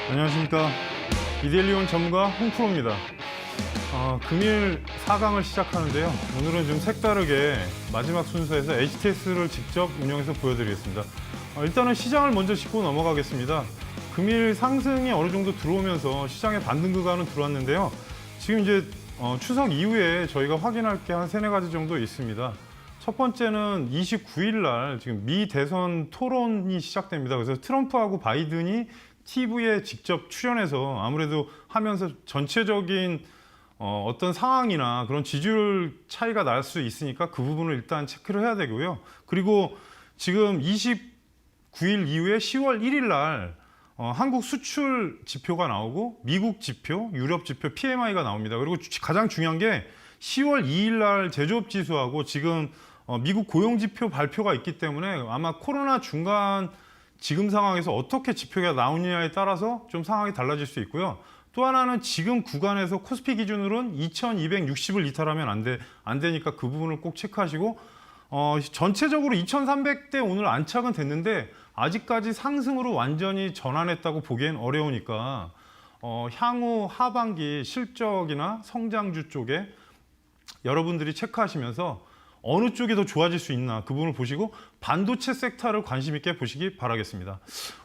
안녕하십니까. 이데일리온 전문가 홍프로입니다. 금일 4강을 시작하는데요. 오늘은 좀 색다르게 마지막 순서에서 HTS를 직접 운영해서 보여드리겠습니다. 일단은 시장을 먼저 짚고 넘어가겠습니다. 금일 상승이 어느 정도 들어오면서 시장의 반등 구간은 들어왔는데요. 지금 이제 추석 이후에 저희가 확인할 게 한 세네 가지 정도 있습니다. 첫 번째는 29일 날 지금 미 대선 토론이 시작됩니다. 그래서 트럼프하고 바이든이 TV에 직접 출연해서 아무래도 하면서 전체적인 어떤 상황이나 그런 지지율 차이가 날 수 있으니까 그 부분을 일단 체크를 해야 되고요. 그리고 지금 29일 이후에 10월 1일 날 한국 수출 지표가 나오고 미국 지표, 유럽 지표 PMI가 나옵니다. 그리고 가장 중요한 게 10월 2일 날 제조업 지수하고 지금 미국 고용 지표 발표가 있기 때문에 아마 코로나 중간 지금 상황에서 어떻게 지표가 나오느냐에 따라서 좀 상황이 달라질 수 있고요. 또 하나는 지금 구간에서 코스피 기준으로는 2260을 이탈하면 안 되니까 그 부분을 꼭 체크하시고 전체적으로 2300대 오늘 안착은 됐는데 아직까지 상승으로 완전히 전환했다고 보기엔 어려우니까 향후 하반기 실적이나 성장주 쪽에 여러분들이 체크하시면서 어느 쪽이 더 좋아질 수 있나 그 부분을 보시고 반도체 섹터를 관심 있게 보시기 바라겠습니다.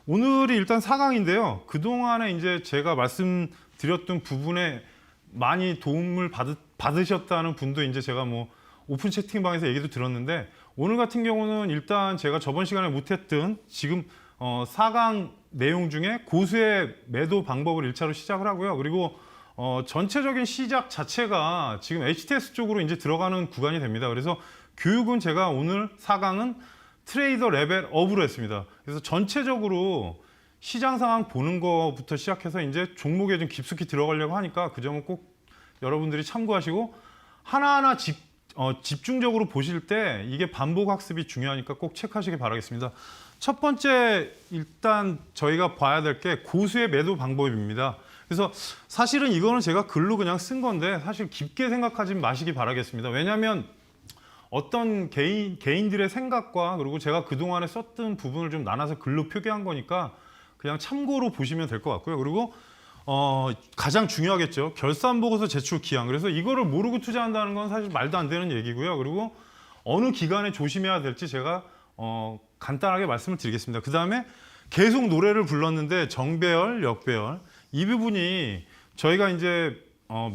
오늘이 일단 4강인데요. 그동안에 이제 제가 말씀드렸던 부분에 많이 도움을 받으셨다는 분도 이제 제가 뭐 오픈 채팅방에서 얘기도 들었는데 오늘 같은 경우는 일단 제가 저번 시간에 못했던 지금 4강 내용 중에 고수의 매도 방법을 1차로 시작을 하고요. 그리고 전체적인 시작 자체가 지금 HTS 쪽으로 이제 들어가는 구간이 됩니다. 그래서 교육은 제가 오늘 4강은 트레이더 레벨 업으로 했습니다. 그래서 전체적으로 시장 상황 보는 것부터 시작해서 이제 종목에 좀 깊숙이 들어가려고 하니까 그 점은 꼭 여러분들이 참고하시고 하나하나 집중적으로 보실 때 이게 반복 학습이 중요하니까 꼭 체크하시기 바라겠습니다. 첫 번째 일단 저희가 봐야 될 게 고수의 매도 방법입니다. 그래서 사실은 이거는 제가 글로 그냥 쓴 건데 사실 깊게 생각하지 마시기 바라겠습니다. 왜냐하면 어떤 개인들의 생각과 그리고 제가 그동안에 썼던 부분을 좀 나눠서 글로 표기한 거니까 그냥 참고로 보시면 될 것 같고요. 그리고 가장 중요하겠죠. 결산보고서 제출 기한. 그래서 이거를 모르고 투자한다는 건 사실 말도 안 되는 얘기고요. 그리고 어느 기간에 조심해야 될지 제가 간단하게 말씀을 드리겠습니다. 그 다음에 계속 노래를 불렀는데 정배열, 역배열 이 부분이 저희가 이제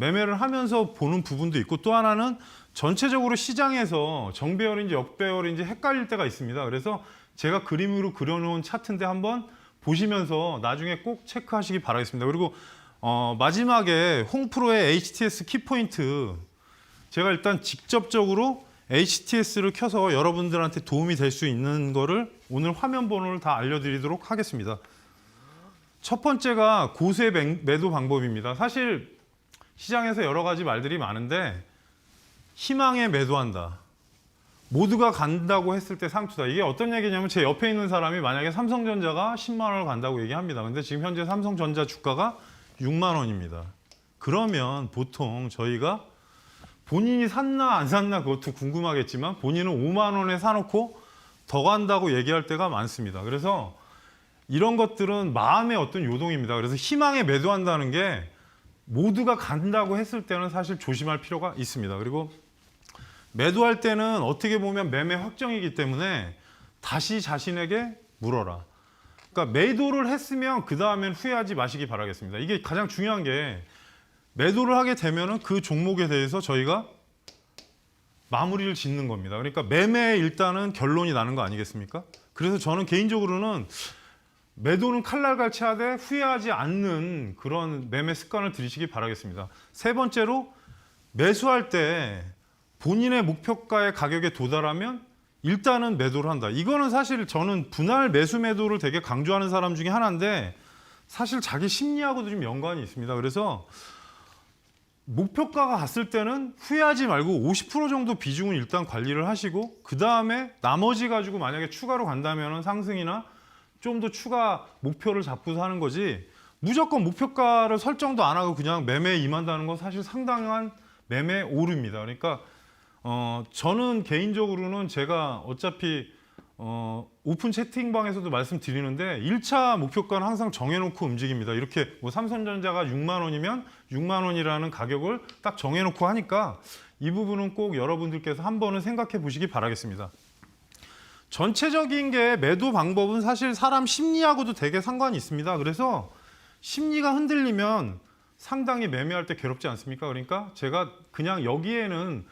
매매를 하면서 보는 부분도 있고 또 하나는 전체적으로 시장에서 정배열인지 역배열인지 헷갈릴 때가 있습니다. 그래서 제가 그림으로 그려놓은 차트인데 한번 보시면서 나중에 꼭 체크하시기 바라겠습니다. 그리고 마지막에 홍프로의 HTS 키포인트 제가 일단 직접적으로 HTS를 켜서 여러분들한테 도움이 될 수 있는 거를 오늘 화면 번호를 다 알려드리도록 하겠습니다. 첫 번째가 고수의 매도 방법입니다. 사실 시장에서 여러 가지 말들이 많은데 희망에 매도한다. 모두가 간다고 했을 때 상투다. 이게 어떤 얘기냐면 제 옆에 있는 사람이 만약에 삼성전자가 10만 원을 간다고 얘기합니다. 근데 지금 현재 삼성전자 주가가 6만 원입니다. 그러면 보통 저희가 본인이 샀나 안 샀나 그것도 궁금하겠지만 본인은 5만 원에 사놓고 더 간다고 얘기할 때가 많습니다. 그래서 이런 것들은 마음의 어떤 요동입니다. 그래서 희망에 매도한다는 게 모두가 간다고 했을 때는 사실 조심할 필요가 있습니다. 그리고 매도할 때는 어떻게 보면 매매 확정이기 때문에 다시 자신에게 물어라. 그러니까 매도를 했으면 그 다음엔 후회하지 마시기 바라겠습니다. 이게 가장 중요한 게 매도를 하게 되면은 그 종목에 대해서 저희가 마무리를 짓는 겁니다. 그러니까 매매에 일단은 결론이 나는 거 아니겠습니까? 그래서 저는 개인적으로는 매도는 칼날같이 하되 후회하지 않는 그런 매매 습관을 들이시기 바라겠습니다. 세 번째로 매수할 때 본인의 목표가의 가격에 도달하면 일단은 매도를 한다. 이거는 사실 저는 분할 매수 매도를 되게 강조하는 사람 중에 하나인데 사실 자기 심리하고도 좀 연관이 있습니다. 그래서 목표가가 갔을 때는 후회하지 말고 50% 정도 비중은 일단 관리를 하시고 그 다음에 나머지 가지고 만약에 추가로 간다면 상승이나 좀 더 추가 목표를 잡고서 하는 거지 무조건 목표가를 설정도 안 하고 그냥 매매에 임한다는 건 사실 상당한 매매 오류입니다. 그러니까 저는 개인적으로는 제가 어차피 오픈 채팅방에서도 말씀드리는데 1차 목표가는 항상 정해놓고 움직입니다. 이렇게 뭐 삼성전자가 6만 원이면 6만 원이라는 가격을 딱 정해놓고 하니까 이 부분은 꼭 여러분들께서 한 번은 생각해 보시기 바라겠습니다. 전체적인 게 매도 방법은 사실 사람 심리하고도 되게 상관이 있습니다. 그래서 심리가 흔들리면 상당히 매매할 때 괴롭지 않습니까? 그러니까 제가 그냥 여기에는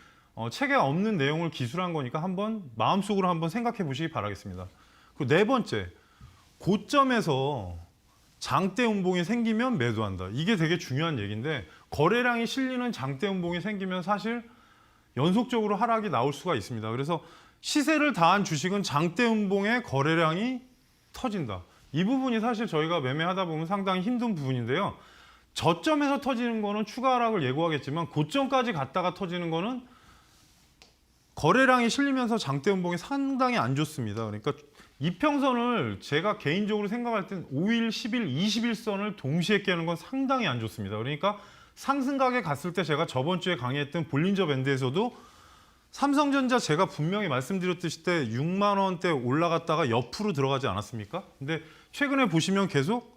책에 없는 내용을 기술한 거니까 한번 마음속으로 한번 생각해 보시기 바라겠습니다. 그리고 네 번째, 고점에서 장대 음봉이 생기면 매도한다. 이게 되게 중요한 얘기인데 거래량이 실리는 장대 음봉이 생기면 사실 연속적으로 하락이 나올 수가 있습니다. 그래서 시세를 다한 주식은 장대 음봉의 거래량이 터진다. 이 부분이 사실 저희가 매매하다 보면 상당히 힘든 부분인데요. 저점에서 터지는 거는 추가 하락을 예고하겠지만 고점까지 갔다가 터지는 거는 거래량이 실리면서 장대 음봉이 상당히 안 좋습니다. 그러니까 이평선을 제가 개인적으로 생각할 땐 5일, 10일, 20일선을 동시에 깨는 건 상당히 안 좋습니다. 그러니까 상승각에 갔을 때 제가 저번 주에 강의했던 볼린저 밴드에서도 삼성전자 제가 분명히 말씀드렸듯이 때 6만 원대 올라갔다가 옆으로 들어가지 않았습니까? 근데 최근에 보시면 계속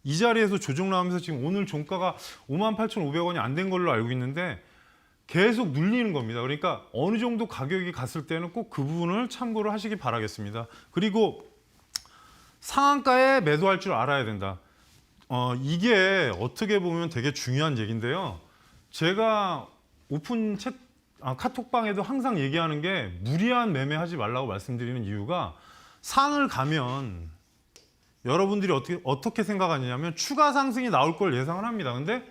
이 자리에서 조정 나오면서 지금 오늘 종가가 58,500원이 안 된 걸로 알고 있는데 계속 눌리는 겁니다. 그러니까 어느 정도 가격이 갔을 때는 꼭 그 부분을 참고를 하시기 바라겠습니다. 그리고 상한가에 매도할 줄 알아야 된다. 이게 어떻게 보면 되게 중요한 얘기인데요. 제가 오픈 카톡방에도 항상 얘기하는 게 무리한 매매하지 말라고 말씀드리는 이유가 상을 가면 여러분들이 어떻게 생각하느냐면 추가 상승이 나올 걸 예상을 합니다. 근데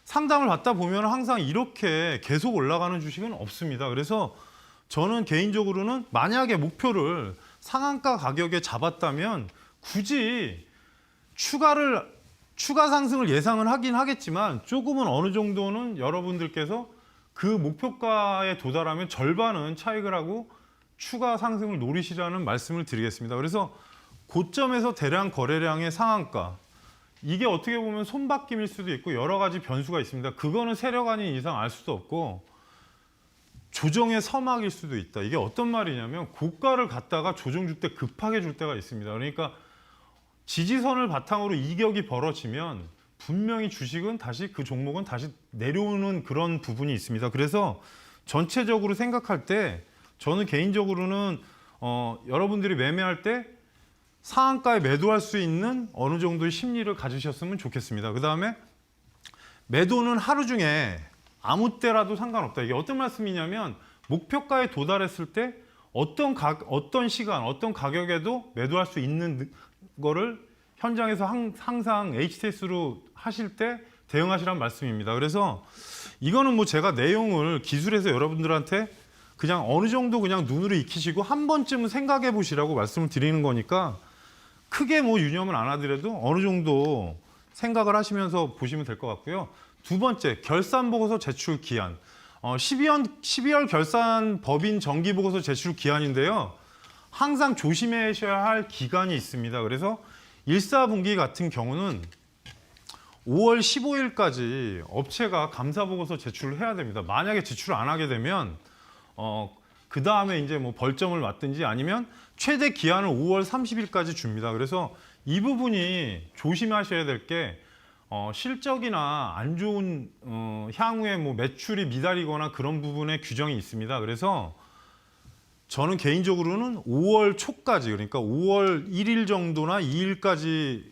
상담을 받다 보면 항상 이렇게 계속 올라가는 주식은 없습니다. 그래서 저는 개인적으로는 만약에 목표를 상한가 가격에 잡았다면 굳이 추가 상승을 예상은 하긴 하겠지만 조금은 어느 정도는 여러분들께서 그 목표가에 도달하면 절반은 차익을 하고 추가 상승을 노리시라는 말씀을 드리겠습니다. 그래서 고점에서 대량 거래량의 상한가, 이게 어떻게 보면 손바뀜일 수도 있고 여러 가지 변수가 있습니다. 그거는 세력 아닌 이상 알 수도 없고 조정의 서막일 수도 있다. 이게 어떤 말이냐면 고가를 갖다가 조정 줄 때 급하게 줄 때가 있습니다. 그러니까 지지선을 바탕으로 이격이 벌어지면 분명히 주식은 다시 그 종목은 다시 내려오는 그런 부분이 있습니다. 그래서 전체적으로 생각할 때 저는 개인적으로는 여러분들이 매매할 때 상한가에 매도할 수 있는 어느 정도의 심리를 가지셨으면 좋겠습니다. 그 다음에 매도는 하루 중에 아무 때라도 상관없다. 이게 어떤 말씀이냐면 목표가에 도달했을 때 어떤 시간, 어떤 가격에도 매도할 수 있는 거를 현장에서 항상 HTS로 하실 때 대응하시라는 말씀입니다. 그래서 이거는 뭐 제가 내용을 기술해서 여러분들한테 그냥 어느 정도 그냥 눈으로 익히시고 한 번쯤은 생각해 보시라고 말씀을 드리는 거니까 크게 뭐 유념을 안 하더라도 어느 정도 생각을 하시면서 보시면 될 것 같고요. 두 번째, 결산 보고서 제출 기한. 12월 결산 법인 정기 보고서 제출 기한인데요. 항상 조심하셔야 할 기간이 있습니다. 그래서 1사분기 같은 경우는 5월 15일까지 업체가 감사 보고서 제출을 해야 됩니다. 만약에 제출 안 하게 되면 그 다음에 이제 뭐 벌점을 맞든지 아니면 최대 기한을 5월 30일까지 줍니다. 그래서 이 부분이 조심하셔야 될 게 실적이나 안 좋은 향후에 뭐 매출이 미달이거나 그런 부분에 규정이 있습니다. 그래서 저는 개인적으로는 5월 초까지, 그러니까 5월 1일 정도나 2일까지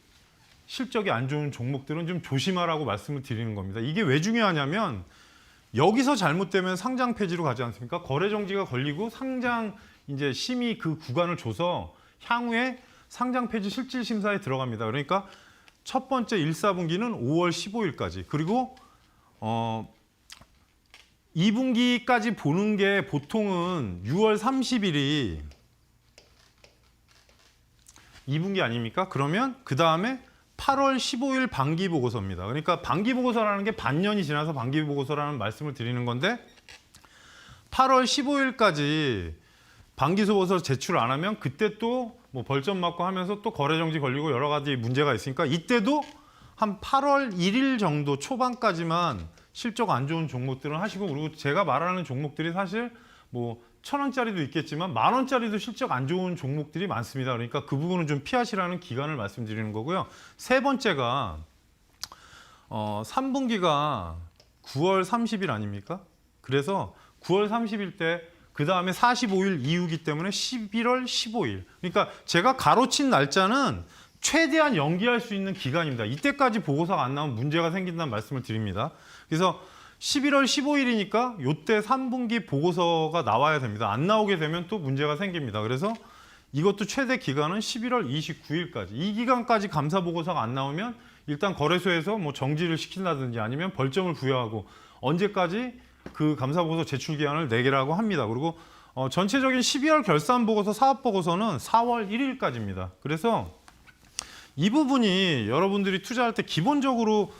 실적이 안 좋은 종목들은 좀 조심하라고 말씀을 드리는 겁니다. 이게 왜 중요하냐면 여기서 잘못되면 상장 폐지로 가지 않습니까? 거래 정지가 걸리고 상장 이제 심의 그 구간을 줘서 향후에 상장 폐지 실질 심사에 들어갑니다. 그러니까 첫 번째 1사분기는 5월 15일까지, 그리고 2분기까지 보는 게 보통은 6월 30일이 2분기 아닙니까? 그러면 그 다음에 8월 15일 반기 보고서입니다. 그러니까 반기 보고서라는 게 반년이 지나서 반기 보고서라는 말씀을 드리는 건데 8월 15일까지 반기 보고서 제출 안 하면 그때 또 뭐 벌점 맞고 하면서 또 거래 정지 걸리고 여러 가지 문제가 있으니까 이때도 한 8월 1일 정도 초반까지만 실적 안 좋은 종목들은 하시고, 그리고 제가 말하는 종목들이 사실 뭐 1,000원짜리도 있겠지만 10,000원짜리도 실적 안 좋은 종목들이 많습니다. 그러니까 그 부분은 좀 피하시라는 기간을 말씀드리는 거고요. 세 번째가 3분기가 9월 30일 아닙니까? 그래서 9월 30일 때 그 다음에 45일 이후기 때문에 11월 15일. 그러니까 제가 가로친 날짜는 최대한 연기할 수 있는 기간입니다. 이때까지 보고서가 안 나오면 문제가 생긴다는 말씀을 드립니다. 그래서 11월 15일이니까 이때 3분기 보고서가 나와야 됩니다. 안 나오게 되면 또 문제가 생깁니다. 그래서 이것도 최대 기간은 11월 29일까지. 이 기간까지 감사 보고서가 안 나오면 일단 거래소에서 뭐 정지를 시킨다든지 아니면 벌점을 부여하고 언제까지 그 감사 보고서 제출 기한을 내게라고 합니다. 그리고 전체적인 12월 결산 보고서, 사업 보고서는 4월 1일까지입니다. 그래서 이 부분이 여러분들이 투자할 때 기본적으로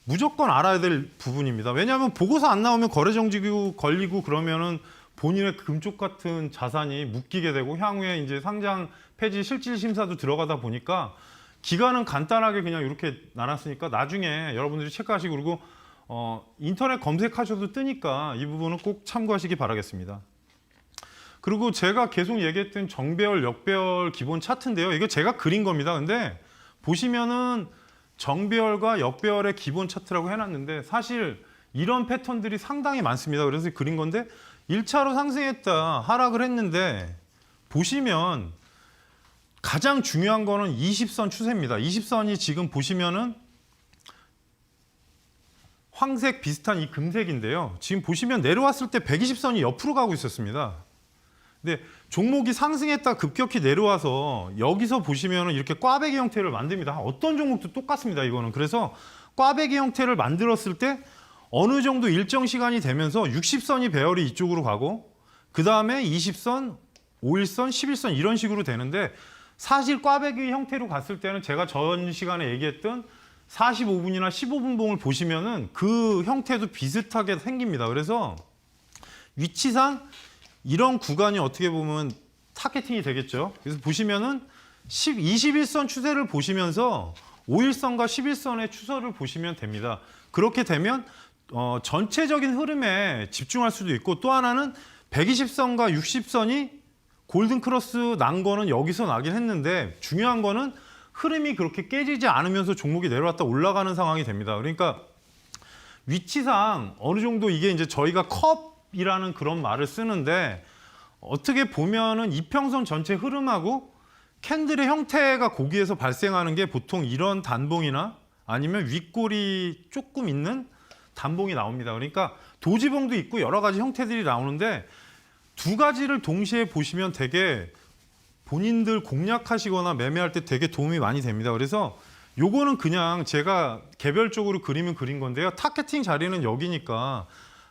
무조건 알아야 될 부분입니다. 왜냐하면 보고서 안 나오면 거래 정지고 걸리고 그러면은 본인의 금쪽 같은 자산이 묶이게 되고 향후에 이제 상장 폐지 실질 심사도 들어가다 보니까 기간은 간단하게 그냥 이렇게 나눴으니까 나중에 여러분들이 체크하시고 그리고 인터넷 검색하셔도 뜨니까 이 부분은 꼭 참고하시기 바라겠습니다. 그리고 제가 계속 얘기했던 정배열, 역배열 기본 차트인데요. 이거 제가 그린 겁니다. 근데 보시면은 정배열과 역배열의 기본 차트라고 해놨는데 사실 이런 패턴들이 상당히 많습니다. 그래서 그린 건데 1차로 상승했다, 하락을 했는데 보시면 가장 중요한 거는 20선 추세입니다. 20선이 지금 보시면은 황색 비슷한 이 금색인데요. 지금 보시면 내려왔을 때 120선이 옆으로 가고 있었습니다. 근데 종목이 상승했다 급격히 내려와서 여기서 보시면 이렇게 꽈배기 형태를 만듭니다. 어떤 종목도 똑같습니다. 이거는. 그래서 꽈배기 형태를 만들었을 때 어느 정도 일정 시간이 되면서 60선이 배열이 이쪽으로 가고 그 다음에 20선, 5일선, 11선 이런 식으로 되는데 사실 꽈배기 형태로 갔을 때는 제가 전 시간에 얘기했던 45분이나 15분 봉을 보시면은 그 형태도 비슷하게 생깁니다. 그래서 위치상 이런 구간이 어떻게 보면 타겟팅이 되겠죠. 그래서 보시면은 21선 추세를 보시면서 5일선과 11선의 추세를 보시면 됩니다. 그렇게 되면 전체적인 흐름에 집중할 수도 있고 또 하나는 120선과 60선이 골든 크로스 난 거는 여기서 나긴 했는데 중요한 거는 흐름이 그렇게 깨지지 않으면서 종목이 내려왔다 올라가는 상황이 됩니다. 그러니까 위치상 어느 정도 이게 이제 저희가 컵이라는 그런 말을 쓰는데 어떻게 보면은 이평선 전체 흐름하고 캔들의 형태가 거기에서 발생하는 게 보통 이런 단봉이나 아니면 윗골이 조금 있는 단봉이 나옵니다. 그러니까 도지봉도 있고 여러 가지 형태들이 나오는데 두 가지를 동시에 보시면 되게 본인들 공략하시거나 매매할 때 되게 도움이 많이 됩니다. 그래서 요거는 그냥 제가 개별적으로 그림은 그린 건데요. 타겟팅 자리는 여기니까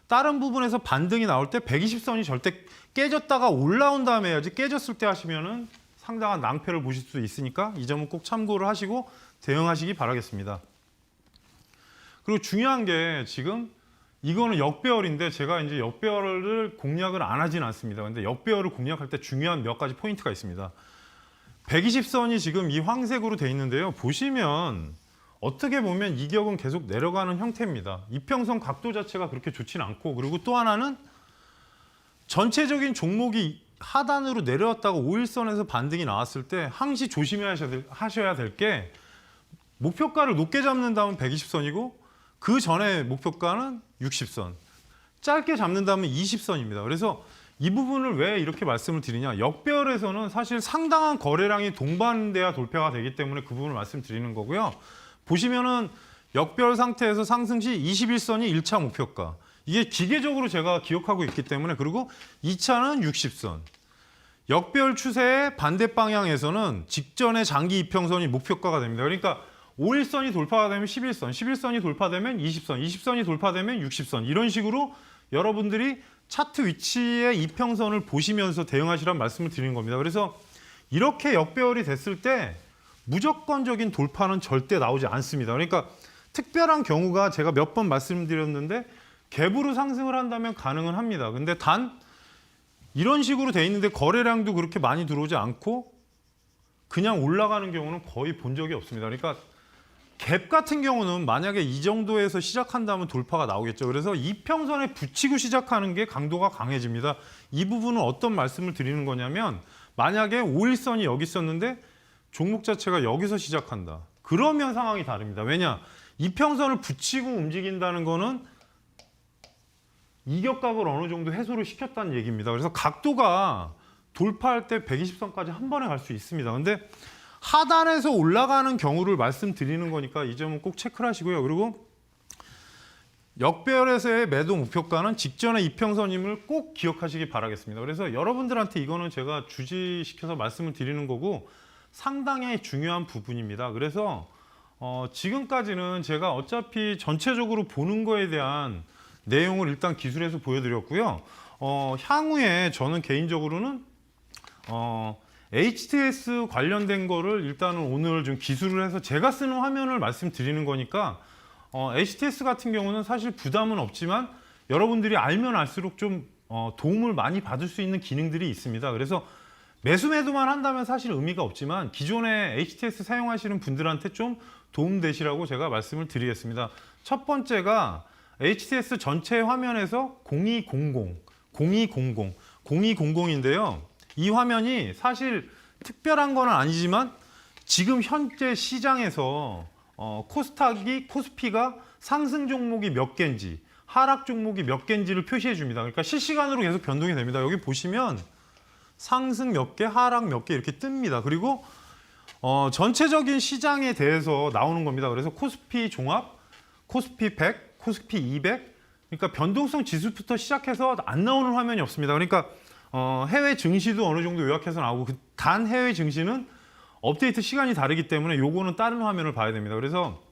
다른 부분에서 반등이 나올 때 120선이 절대 깨졌다가 올라온 다음에 해야지 깨졌을 때 하시면은 상당한 낭패를 보실 수 있으니까 이 점은 꼭 참고를 하시고 대응하시기 바라겠습니다. 그리고 중요한 게 지금 이거는 역배열인데 제가 이제 역배열을 공략을 안 하진 않습니다. 근데 역배열을 공략할 때 중요한 몇 가지 포인트가 있습니다. 120선이 지금 이 황색으로 돼 있는데요. 보시면 어떻게 보면 이 격은 계속 내려가는 형태입니다. 이평선 각도 자체가 그렇게 좋지는 않고 그리고 또 하나는 전체적인 종목이 하단으로 내려왔다가 5일선에서 반등이 나왔을 때 항시 조심하셔야 될 게 목표가를 높게 잡는다면 120선이고 그 전에 목표가는 60선, 짧게 잡는다면 20선입니다. 그래서 이 부분을 왜 이렇게 말씀을 드리냐. 역배열에서는 사실 상당한 거래량이 동반돼야 돌파가 되기 때문에 그 부분을 말씀드리는 거고요. 보시면은 역배열 상태에서 상승 시 21선이 1차 목표가. 이게 기계적으로 제가 기억하고 있기 때문에 그리고 2차는 60선. 역배열 추세의 반대 방향에서는 직전의 장기 이평선이 목표가가 됩니다. 그러니까 5일선이 돌파가 되면 11선, 11선이 돌파되면 20선, 20선이 돌파되면 60선 이런 식으로 여러분들이 차트 위치의 이평선을 보시면서 대응하시라는 말씀을 드리는 겁니다. 그래서 이렇게 역배열이 됐을 때 무조건적인 돌파는 절대 나오지 않습니다. 그러니까 특별한 경우가 제가 몇 번 말씀드렸는데 갭으로 상승을 한다면 가능은 합니다. 근데 단 이런 식으로 돼 있는데 거래량도 그렇게 많이 들어오지 않고 그냥 올라가는 경우는 거의 본 적이 없습니다. 그러니까 갭 같은 경우는 만약에 이 정도에서 시작한다면 돌파가 나오겠죠. 그래서 이평선에 붙이고 시작하는 게 강도가 강해집니다. 이 부분은 어떤 말씀을 드리는 거냐면 만약에 5일선이 여기 있었는데 종목 자체가 여기서 시작한다. 그러면 상황이 다릅니다. 왜냐? 이평선을 붙이고 움직인다는 거는 이격각을 어느 정도 해소를 시켰다는 얘기입니다. 그래서 각도가 돌파할 때 120선까지 한 번에 갈 수 있습니다. 근데 하단에서 올라가는 경우를 말씀드리는 거니까 이 점은 꼭 체크를 하시고요. 그리고 역별에서의 매도 목표가는 직전의 이평선임을 꼭 기억하시기 바라겠습니다. 그래서 여러분들한테 이거는 제가 주지시켜서 말씀을 드리는 거고 상당히 중요한 부분입니다. 그래서 지금까지는 제가 어차피 전체적으로 보는 거에 대한 내용을 일단 기술에서 보여드렸고요. 향후에 저는 개인적으로는 HTS 관련된 거를 일단은 오늘 좀 기술을 해서 제가 쓰는 화면을 말씀드리는 거니까 HTS 같은 경우는 사실 부담은 없지만 여러분들이 알면 알수록 좀 도움을 많이 받을 수 있는 기능들이 있습니다. 그래서 매수매도만 한다면 사실 의미가 없지만 기존에 HTS 사용하시는 분들한테 좀 도움되시라고 제가 말씀을 드리겠습니다. 첫 번째가 HTS 전체 화면에서 0200인데요. 이 화면이 사실 특별한 건 아니지만 지금 현재 시장에서 코스피가 상승 종목이 몇 개인지 하락 종목이 몇 개인지를 표시해 줍니다. 그러니까 실시간으로 계속 변동이 됩니다. 여기 보시면 상승 몇 개, 하락 몇 개 이렇게 뜹니다. 그리고 전체적인 시장에 대해서 나오는 겁니다. 그래서 코스피 종합, 코스피 100, 코스피 200 그러니까 변동성 지수부터 시작해서 안 나오는 화면이 없습니다. 그러니까 해외 증시도 어느 정도 요약해서 나오고 단 해외 증시는 업데이트 시간이 다르기 때문에 요거는 다른 화면을 봐야 됩니다. 그래서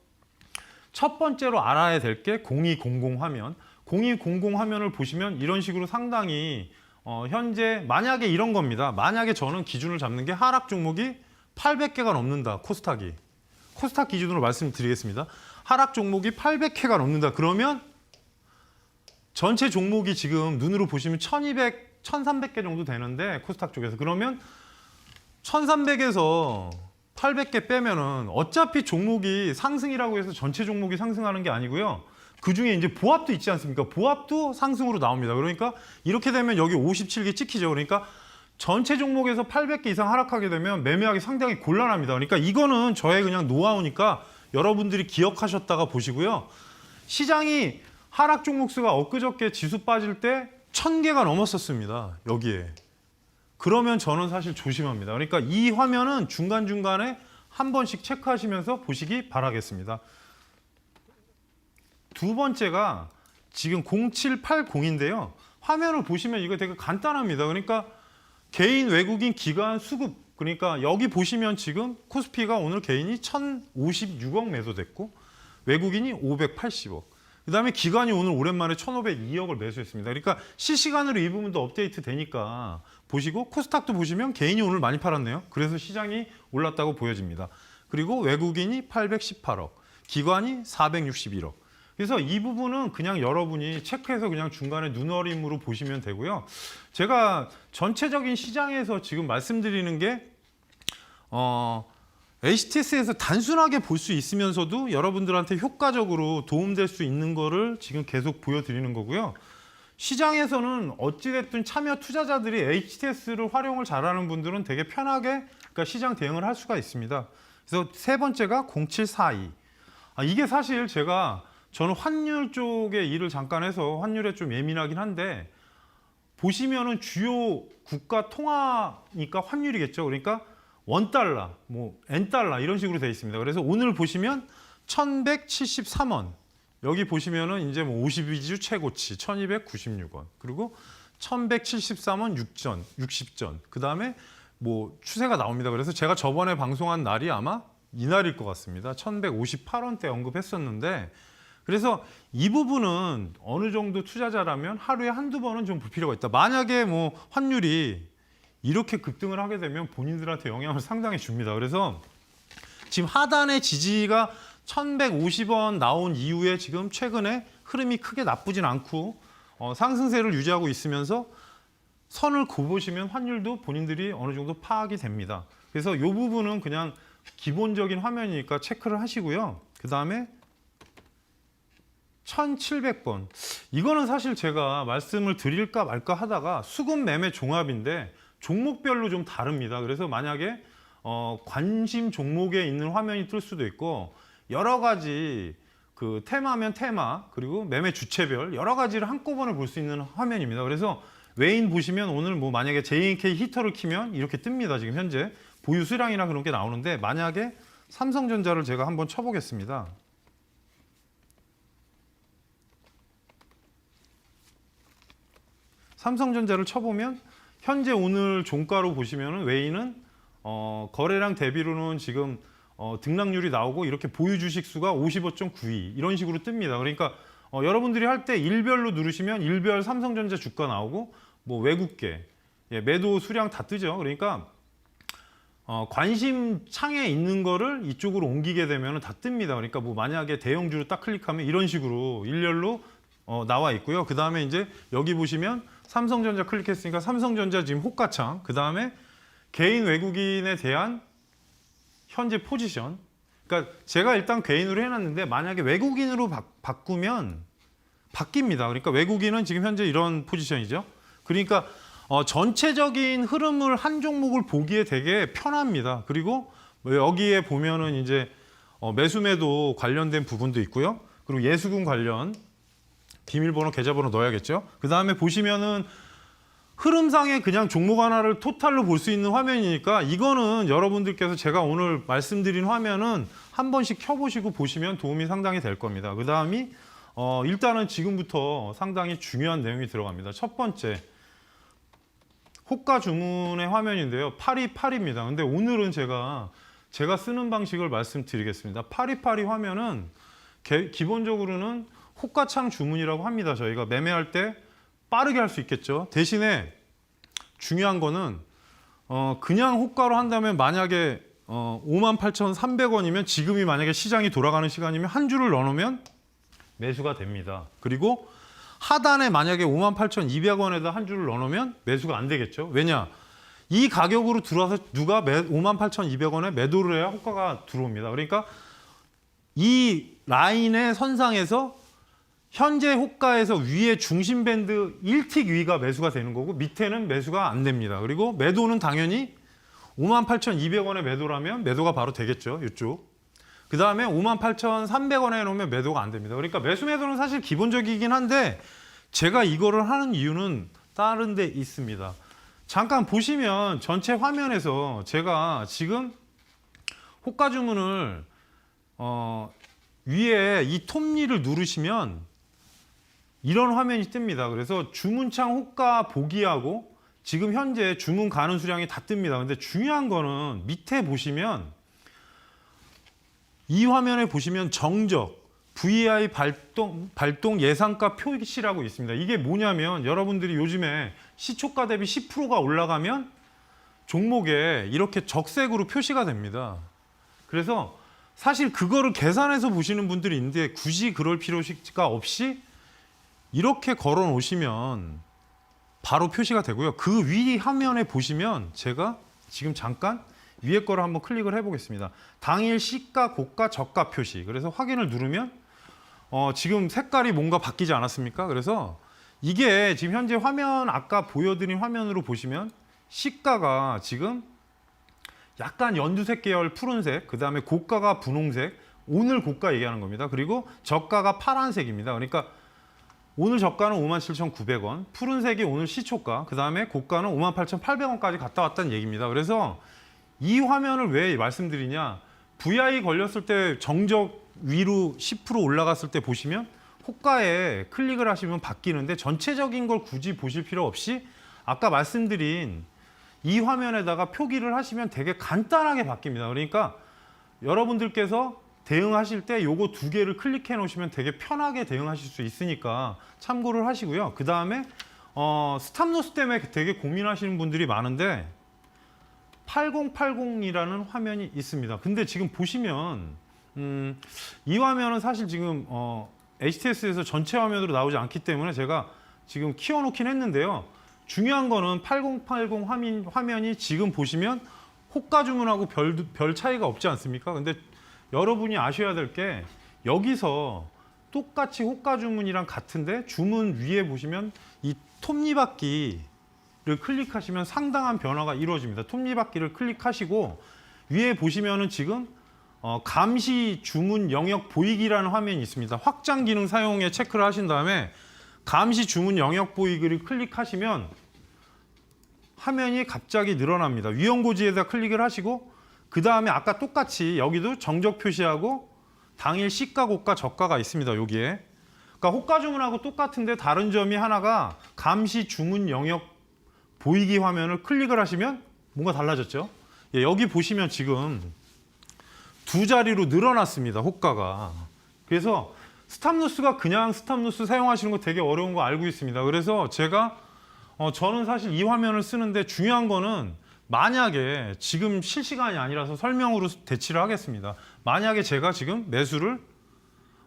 첫 번째로 알아야 될 게 0200 화면. 0200 화면을 보시면 이런 식으로 상당히 현재 만약에 이런 겁니다. 만약에 저는 기준을 잡는 게 하락 종목이 800개가 넘는다. 코스닥 기준으로 말씀드리겠습니다. 하락 종목이 800개가 넘는다. 그러면 전체 종목이 지금 눈으로 보시면 1200, 1300개 정도 되는데 코스닥 쪽에서 그러면 1300에서 800개 빼면은 어차피 종목이 상승이라고 해서 전체 종목이 상승하는 게 아니고요. 그 중에 이제 보합도 있지 않습니까? 보합도 상승으로 나옵니다. 그러니까 이렇게 되면 여기 57개 찍히죠. 그러니까 전체 종목에서 800개 이상 하락하게 되면 매매하기 상당히 곤란합니다. 그러니까 이거는 저의 그냥 노하우니까 여러분들이 기억하셨다가 보시고요. 시장이 하락 종목 수가 엊그저께 지수 빠질 때 1000개가 넘었었습니다. 여기에. 그러면 저는 사실 조심합니다. 그러니까 이 화면은 중간중간에 한 번씩 체크하시면서 보시기 바라겠습니다. 두 번째가 지금 0780인데요. 화면을 보시면 이거 되게 간단합니다. 그러니까 개인, 외국인, 기관, 수급. 그러니까 여기 보시면 지금 코스피가 오늘 개인이 1056억 매도됐고 외국인이 580억. 그다음에 기관이 오늘 오랜만에 1502억을 매수했습니다. 그러니까 실시간으로 이 부분도 업데이트 되니까 보시고 코스닥도 보시면 개인이 오늘 많이 팔았네요. 그래서 시장이 올랐다고 보여집니다. 그리고 외국인이 818억, 기관이 461억. 그래서 이 부분은 그냥 여러분이 체크해서 그냥 중간에 눈어림으로 보시면 되고요. 제가 전체적인 시장에서 지금 말씀드리는 게 HTS에서 단순하게 볼 수 있으면서도 여러분들한테 효과적으로 도움될 수 있는 거를 지금 계속 보여드리는 거고요. 시장에서는 어찌됐든 참여 투자자들이 HTS를 활용을 잘하는 분들은 되게 편하게 그러니까 시장 대응을 할 수가 있습니다. 그래서 세 번째가 0742. 이게 사실 저는 환율 쪽에 일을 잠깐 해서 환율에 좀 예민하긴 한데 보시면은 주요 국가 통화니까 환율이겠죠. 그러니까 원달러, N달러 이런 식으로 되어 있습니다. 그래서 오늘 보시면 1173원. 여기 보시면은 이제 52주 최고치 1296원. 그리고 1173원 60전. 그다음에 추세가 나옵니다. 그래서 제가 저번에 방송한 날이 아마 이날일 것 같습니다. 1158원대 언급했었는데 그래서 이 부분은 어느 정도 투자자라면 하루에 한두 번은 좀 볼 필요가 있다. 만약에 환율이 이렇게 급등을 하게 되면 본인들한테 영향을 상당히 줍니다. 그래서 지금 하단의 지지가 1150원 나온 이후에 지금 최근에 흐름이 크게 나쁘진 않고 상승세를 유지하고 있으면서 선을 긋보시면 환율도 본인들이 어느 정도 파악이 됩니다. 그래서 이 부분은 그냥 기본적인 화면이니까 체크를 하시고요. 그 다음에 1700번. 이거는 사실 제가 말씀을 드릴까 말까 하다가 수급 매매 종합인데 종목별로 좀 다릅니다. 그래서 만약에 관심 종목에 있는 화면이 뜰 수도 있고 여러 가지 그 테마면 테마 그리고 매매 주체별 여러 가지를 한꺼번에 볼 수 있는 화면입니다. 그래서 외인 보시면 오늘 뭐 만약에 JNK 히터를 키면 이렇게 뜹니다. 지금 현재 보유 수량이나 그런 게 나오는데 만약에 삼성전자를 제가 한번 쳐보겠습니다. 삼성전자를 쳐보면 현재 오늘 종가로 보시면은 외인은 거래량 대비로는 지금 등락률이 나오고 이렇게 보유 주식 수가 55.92 이런 식으로 뜹니다. 그러니까 여러분들이 할 때 일별로 누르시면 일별 삼성전자 주가 나오고 뭐 외국계 매도 수량 다 뜨죠. 그러니까 관심 창에 있는 거를 이쪽으로 옮기게 되면 다 뜹니다. 그러니까 뭐 만약에 대형주로 딱 클릭하면 이런 식으로 일렬로 나와 있고요. 그 다음에 이제 여기 보시면 삼성전자 클릭했으니까 삼성전자 지금 호가창, 그 다음에 개인 외국인에 대한 현재 포지션. 그러니까 제가 일단 개인으로 해놨는데 만약에 외국인으로 바꾸면 바뀝니다. 그러니까 외국인은 지금 현재 이런 포지션이죠. 그러니까 전체적인 흐름을 한 종목을 보기에 되게 편합니다. 그리고 여기에 보면은 이제 매수매도 관련된 부분도 있고요. 그리고 예수금 관련 비밀번호, 계좌번호 넣어야겠죠. 그 다음에 보시면은 흐름상에 그냥 종목 하나를 토탈로 볼 수 있는 화면이니까 이거는 여러분들께서 제가 오늘 말씀드린 화면은 한 번씩 켜보시고 보시면 도움이 상당히 될 겁니다. 그 다음이 일단은 지금부터 상당히 중요한 내용이 들어갑니다. 첫 번째, 호가 주문의 화면인데요. 828입니다. 근데 오늘은 제가 쓰는 방식을 말씀드리겠습니다. 828 화면은 기본적으로는 호가창 주문이라고 합니다. 저희가 매매할 때 빠르게 할 수 있겠죠. 대신에 중요한 거는 그냥 호가로 한다면 만약에 58,300원이면 지금이 만약에 시장이 돌아가는 시간이면 한 줄을 넣어놓으면 매수가 됩니다. 그리고 하단에 만약에 58,200원에다 한 줄을 넣어놓으면 매수가 안 되겠죠. 왜냐? 이 가격으로 들어와서 누가 58,200원에 매도를 해야 호가가 들어옵니다. 그러니까 이 라인의 선상에서 현재 호가에서 위에 중심 밴드 1틱 위가 매수가 되는 거고 밑에는 매수가 안 됩니다. 그리고 매도는 당연히 58,200원에 매도라면 매도가 바로 되겠죠. 이쪽. 그 다음에 58,300원에 놓으면 매도가 안 됩니다. 그러니까 매수매도는 사실 기본적이긴 한데 제가 이거를 하는 이유는 다른 데 있습니다. 잠깐 보시면 전체 화면에서 제가 지금 호가 주문을 위에 이 톱니를 누르시면 이런 화면이 뜹니다. 그래서 주문창 호가 보기하고 지금 현재 주문 가는 수량이 다 뜹니다. 근데 중요한 거는 밑에 보시면 이 화면에 보시면 정적, VI 발동 예상가 표시라고 있습니다. 이게 뭐냐면 여러분들이 요즘에 시초가 대비 10%가 올라가면 종목에 이렇게 적색으로 표시가 됩니다. 그래서 사실 그거를 계산해서 보시는 분들이 있는데 굳이 그럴 필요가 없이 이렇게 걸어 놓으시면 바로 표시가 되고요. 그 위 화면에 보시면 제가 지금 잠깐 위에 거를 한번 클릭을 해보겠습니다. 당일 시가, 고가, 저가 표시. 그래서 확인을 누르면 지금 색깔이 뭔가 바뀌지 않았습니까? 그래서 이게 지금 현재 화면 아까 보여드린 화면으로 보시면 시가가 지금 약간 연두색 계열 푸른색, 그 다음에 고가가 분홍색, 오늘 고가 얘기하는 겁니다. 그리고 저가가 파란색입니다. 그러니까 오늘 저가는 57,900원, 푸른색이 오늘 시초가, 그 다음에 고가는 58,800원까지 갔다 왔다는 얘기입니다. 그래서 이 화면을 왜 말씀드리냐, VI 걸렸을 때 정적 위로 10% 올라갔을 때 보시면 호가에 클릭을 하시면 바뀌는데 전체적인 걸 굳이 보실 필요 없이 아까 말씀드린 이 화면에다가 표기를 하시면 되게 간단하게 바뀝니다. 그러니까 여러분들께서 대응하실 때 요거 두 개를 클릭해 놓으시면 되게 편하게 대응하실 수 있으니까 참고를 하시고요. 그 다음에 스탑로스 때문에 되게 고민하시는 분들이 많은데 8080이라는 화면이 있습니다. 근데 지금 보시면 이 화면은 사실 지금 HTS에서 전체 화면으로 나오지 않기 때문에 제가 지금 키워놓긴 했는데요. 중요한 거는 8080 화면이 지금 보시면 호가 주문하고 별 차이가 없지 않습니까? 근데 여러분이 아셔야 될 게 여기서 똑같이 호가 주문이랑 같은데 주문 위에 보시면 이 톱니바퀴를 클릭하시면 상당한 변화가 이루어집니다. 톱니바퀴를 클릭하시고 위에 보시면은 지금 감시 주문 영역 보이기라는 화면이 있습니다. 확장 기능 사용에 체크를 하신 다음에 감시 주문 영역 보이기를 클릭하시면 화면이 갑자기 늘어납니다. 위험고지에다 클릭을 하시고 그 다음에 아까 똑같이 여기도 정적 표시하고 당일 시가, 고가, 저가가 있습니다. 여기에. 그러니까 호가 주문하고 똑같은데 다른 점이 하나가 감시 주문 영역 보이기 화면을 클릭을 하시면 뭔가 달라졌죠. 예, 여기 보시면 지금 두 자리로 늘어났습니다. 호가가. 그래서 스탑로스가 그냥 스탑로스 사용하시는 거 되게 어려운 거 알고 있습니다. 그래서 제가 저는 사실 이 화면을 쓰는데 중요한 거는 만약에 지금 실시간이 아니라서 설명으로 대치를 하겠습니다. 만약에 제가 지금 매수를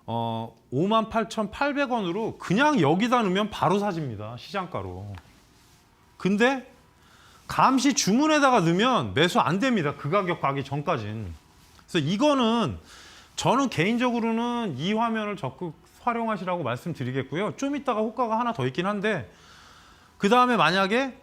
58,800원으로 그냥 여기다 넣으면 바로 사집니다. 시장가로. 근데 감시 주문에다가 넣으면 매수 안 됩니다. 그 가격 가기 전까진. 그래서 이거는 저는 개인적으로는 이 화면을 적극 활용하시라고 말씀드리겠고요. 좀 이따가 호가가 하나 더 있긴 한데 그 다음에 만약에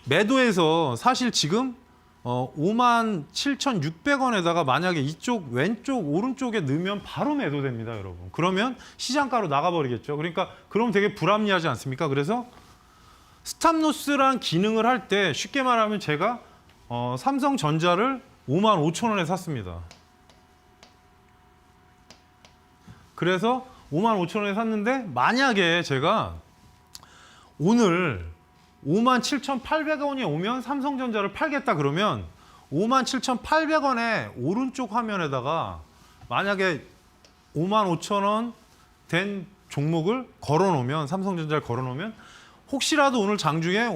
매도해서 사실 지금 57,600원에다가 만약에 이쪽 왼쪽 오른쪽에 넣으면 바로 매도됩니다, 여러분. 그러면 시장가로 나가버리겠죠. 그러니까 그럼 되게 불합리하지 않습니까? 그래서 스탑로스란 기능을 할 때 쉽게 말하면 제가 삼성전자를 55,000원에 샀습니다. 그래서 55,000원에 샀는데 만약에 제가 오늘 57,800원이 오면 삼성전자를 팔겠다 그러면 57,800원에 오른쪽 화면에다가 만약에 55,000원 된 종목을 걸어놓으면 삼성전자를 걸어놓으면 혹시라도 오늘 장중에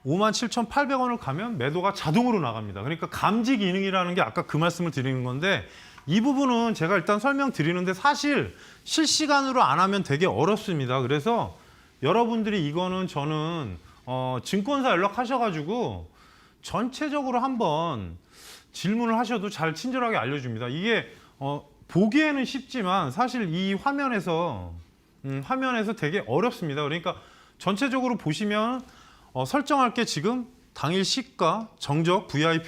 57,800원을 가면 매도가 자동으로 나갑니다. 그러니까 감지 기능이라는 게 아까 그 말씀을 드리는 건데 이 부분은 제가 일단 설명드리는데 사실 실시간으로 안 하면 되게 어렵습니다. 그래서 여러분들이 이거는 저는 증권사 연락하셔가지고 전체적으로 한번 질문을 하셔도 잘 친절하게 알려줍니다. 이게 보기에는 쉽지만 사실 이 화면에서 되게 어렵습니다. 그러니까 전체적으로 보시면 설정할 게 지금 당일 시가, 정적, VI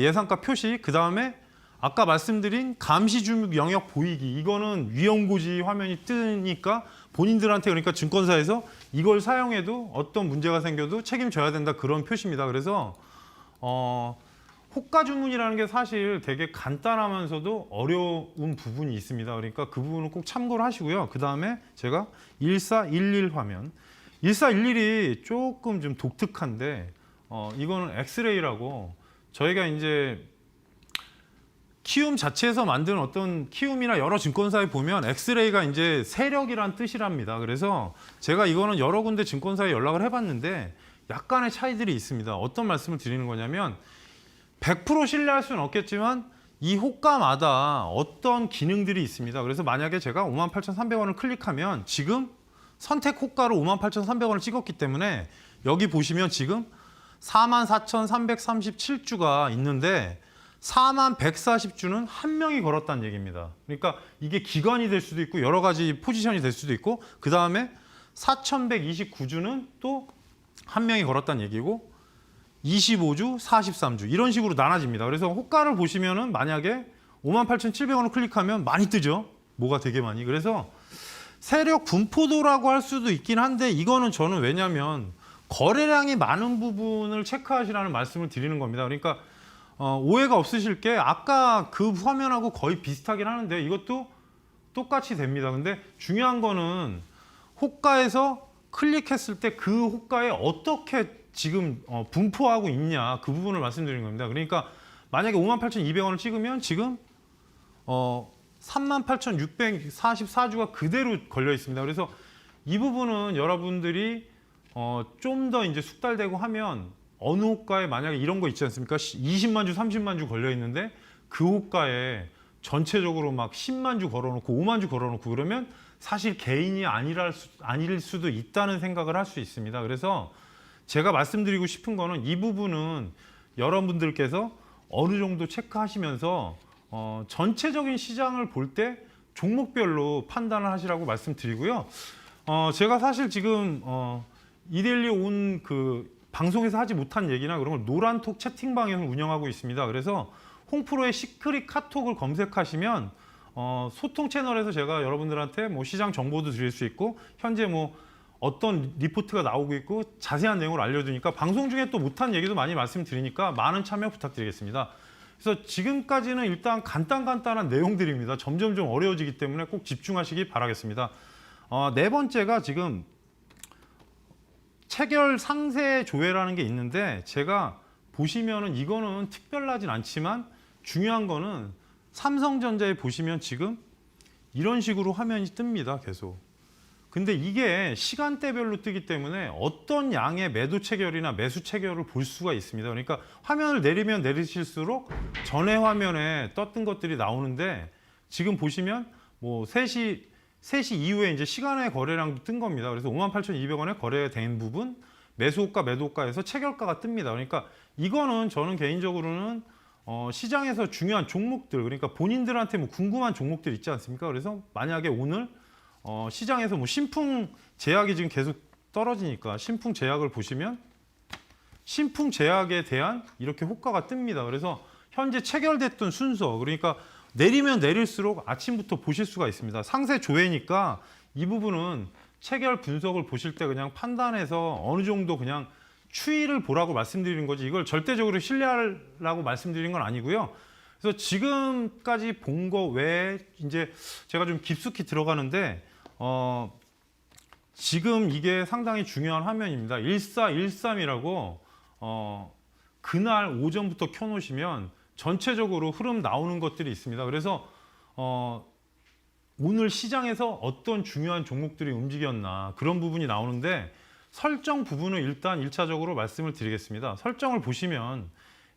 예상가 표시, 그 다음에 아까 말씀드린 감시 주목 영역 보이기 이거는 위험고지 화면이 뜨니까 본인들한테 그러니까 증권사에서 이걸 사용해도 어떤 문제가 생겨도 책임져야 된다 그런 표시입니다. 그래서 호가 주문이라는 게 사실 되게 간단하면서도 어려운 부분이 있습니다. 그러니까 그 부분은 꼭 참고를 하시고요. 그 다음에 제가 1411 화면 1411이 조금 좀 독특한데 이거는 엑스레이라고 저희가 이제 키움 자체에서 만든 어떤 키움이나 여러 증권사에 보면 엑스레이가 이제 세력이란 뜻이랍니다. 그래서 제가 이거는 여러 군데 증권사에 연락을 해봤는데 약간의 차이들이 있습니다. 어떤 말씀을 드리는 거냐면 100% 신뢰할 수는 없겠지만 이 호가마다 어떤 기능들이 있습니다. 그래서 만약에 제가 58,300원을 클릭하면 지금 선택 호가로 58,300원을 찍었기 때문에 여기 보시면 지금 44,337주가 있는데 4140주는 한 명이 걸었다는 얘기입니다. 그러니까 이게 기관이 될 수도 있고 여러 가지 포지션이 될 수도 있고 그 다음에 4129주는 또 한 명이 걸었다는 얘기고 25주, 43주 이런 식으로 나눠집니다. 그래서 호가를 보시면은 만약에 58,700원을 클릭하면 많이 뜨죠. 뭐가 되게 많이. 그래서 세력 분포도라고 할 수도 있긴 한데 이거는 저는 왜냐면 거래량이 많은 부분을 체크하시라는 말씀을 드리는 겁니다. 그러니까 오해가 없으실 게 아까 그 화면하고 거의 비슷하긴 하는데 이것도 똑같이 됩니다. 근데 중요한 거는 호가에서 클릭했을 때 그 호가에 어떻게 지금 분포하고 있냐 그 부분을 말씀드리는 겁니다. 그러니까 만약에 58,200원을 찍으면 지금 38,644주가 그대로 걸려 있습니다. 그래서 이 부분은 여러분들이 좀 더 이제 숙달되고 하면 어느 호가에 만약에 이런 거 있지 않습니까? 20만 주, 30만 주 걸려 있는데 그 호가에 전체적으로 막 10만 주 걸어놓고 5만 주 걸어놓고 그러면 사실 개인이 아닐 수도 있다는 생각을 할 수 있습니다. 그래서 제가 말씀드리고 싶은 거는 이 부분은 여러분들께서 어느 정도 체크하시면서 전체적인 시장을 볼 때 종목별로 판단을 하시라고 말씀드리고요. 제가 사실 지금 이데일리 온 그 방송에서 하지 못한 얘기나 그런 걸 노란톡 채팅방에서 운영하고 있습니다. 그래서 홍프로의 시크릿 카톡을 검색하시면 소통 채널에서 제가 여러분들한테 뭐 시장 정보도 드릴 수 있고 현재 뭐 어떤 리포트가 나오고 있고 자세한 내용을 알려주니까 방송 중에 또 못한 얘기도 많이 말씀드리니까 많은 참여 부탁드리겠습니다. 그래서 지금까지는 일단 간단한 내용들입니다. 점점 좀 어려워지기 때문에 꼭 집중하시기 바라겠습니다. 네 번째가 지금 체결 상세 조회라는 게 있는데 제가 보시면은 이거는 특별하진 않지만 중요한 거는 삼성전자에 보시면 지금 이런 식으로 화면이 뜹니다. 계속. 근데 이게 시간대별로 뜨기 때문에 어떤 양의 매도 체결이나 매수 체결을 볼 수가 있습니다. 그러니까 화면을 내리면 내리실수록 전에 화면에 떴던 것들이 나오는데 지금 보시면 뭐 3시 이후에 이제 시간의 거래량도 뜬 겁니다. 그래서 58,200원에 거래된 부분 매수호가 매도호가에서 체결가가 뜹니다. 그러니까 이거는 저는 개인적으로는 시장에서 중요한 종목들 그러니까 본인들한테 뭐 궁금한 종목들 있지 않습니까? 그래서 만약에 오늘 시장에서 뭐 신풍 제약이 지금 계속 떨어지니까 신풍 제약을 보시면 신풍 제약에 대한 이렇게 호가가 뜹니다. 그래서 현재 체결됐던 순서 그러니까 내리면 내릴수록 아침부터 보실 수가 있습니다. 상세 조회니까 이 부분은 체결 분석을 보실 때 그냥 판단해서 어느 정도 그냥 추이를 보라고 말씀드리는 거지 이걸 절대적으로 신뢰하라고 말씀드리는 건 아니고요. 그래서 지금까지 본 거 외에 이제 제가 좀 깊숙이 들어가는데 지금 이게 상당히 중요한 화면입니다. 1413이라고 그날 오전부터 켜놓으시면 전체적으로 흐름 나오는 것들이 있습니다. 그래서 오늘 시장에서 어떤 중요한 종목들이 움직였나 그런 부분이 나오는데 설정 부분은 일단 1차적으로 말씀을 드리겠습니다. 설정을 보시면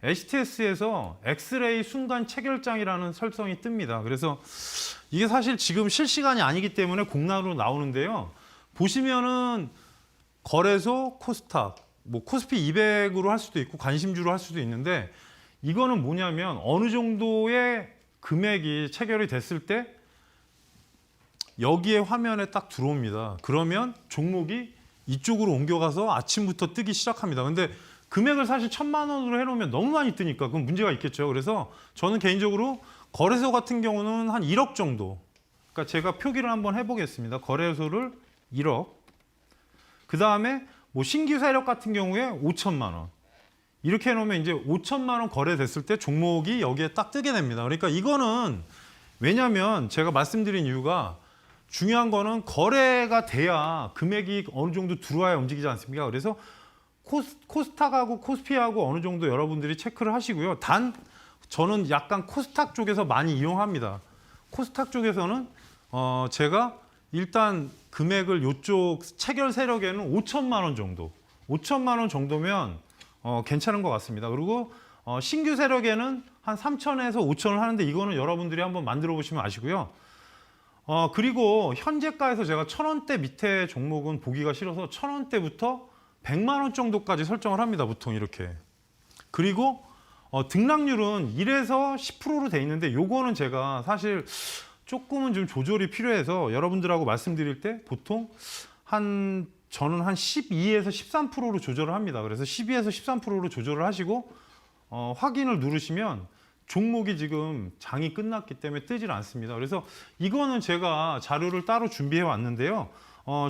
HTS에서 엑스레이 순간 체결장이라는 설정이 뜹니다. 그래서 이게 사실 지금 실시간이 아니기 때문에 공란으로 나오는데요. 보시면은 거래소, 코스닥, 뭐 코스피 200으로 할 수도 있고 관심주로 할 수도 있는데 이거는 뭐냐면 어느 정도의 금액이 체결이 됐을 때 여기에 화면에 딱 들어옵니다. 그러면 종목이 이쪽으로 옮겨가서 아침부터 뜨기 시작합니다. 근데 금액을 사실 1,000만 원으로 해놓으면 너무 많이 뜨니까 그건 문제가 있겠죠. 그래서 저는 개인적으로 거래소 같은 경우는 한 1억 정도. 그러니까 제가 표기를 한번 해보겠습니다. 거래소를 1억. 그 다음에 뭐 신규 세력 같은 경우에 5천만 원. 이렇게 해놓으면 이제 5천만 원 거래됐을 때 종목이 여기에 딱 뜨게 됩니다. 그러니까 이거는 왜냐하면 제가 말씀드린 이유가 중요한 거는 거래가 돼야 금액이 어느 정도 들어와야 움직이지 않습니까? 그래서 코스닥하고 코스피하고 어느 정도 여러분들이 체크를 하시고요. 단 저는 약간 코스닥 쪽에서 많이 이용합니다. 코스닥 쪽에서는 제가 일단 금액을 이쪽 체결 세력에는 5천만 원 정도 5천만 원 정도면 괜찮은 것 같습니다. 그리고 신규 세력에는 한 3천에서 5천을 하는데 이거는 여러분들이 한번 만들어 보시면 아시고요. 그리고 현재가에서 제가 1,000원대 밑에 종목은 보기가 싫어서 1,000원대부터 100만 원 정도까지 설정을 합니다. 보통 이렇게. 그리고 등락률은 1에서 10%로 돼 있는데 요거는 제가 사실 조금은 좀 조절이 필요해서 여러분들하고 말씀드릴 때 보통 저는 한 12에서 13%로 조절을 합니다. 그래서 12에서 13%로 조절을 하시고 확인을 누르시면 종목이 지금 장이 끝났기 때문에 뜨질 않습니다. 그래서 이거는 제가 자료를 따로 준비해 왔는데요.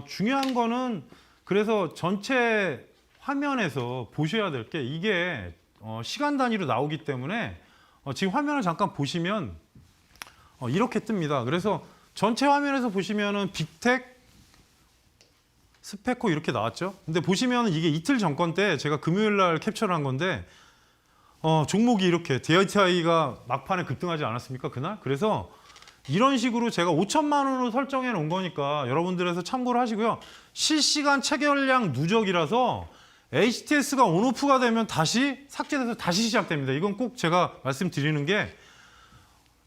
중요한 거는 그래서 전체 화면에서 보셔야 될 게 이게 시간 단위로 나오기 때문에 지금 화면을 잠깐 보시면 이렇게 뜹니다. 그래서 전체 화면에서 보시면은 빅텍, 스페코 이렇게 나왔죠. 근데 보시면은 이게 이틀 전 건데 제가 금요일 날 캡처를 한 건데 종목이 이렇게 DITI가 막판에 급등하지 않았습니까? 그날? 그래서 이런 식으로 제가 5천만 원으로 설정해 놓은 거니까 여러분들에서 참고를 하시고요. 실시간 체결량 누적이라서 HTS가 온오프가 되면 다시 삭제돼서 다시 시작됩니다. 이건 꼭 제가 말씀드리는 게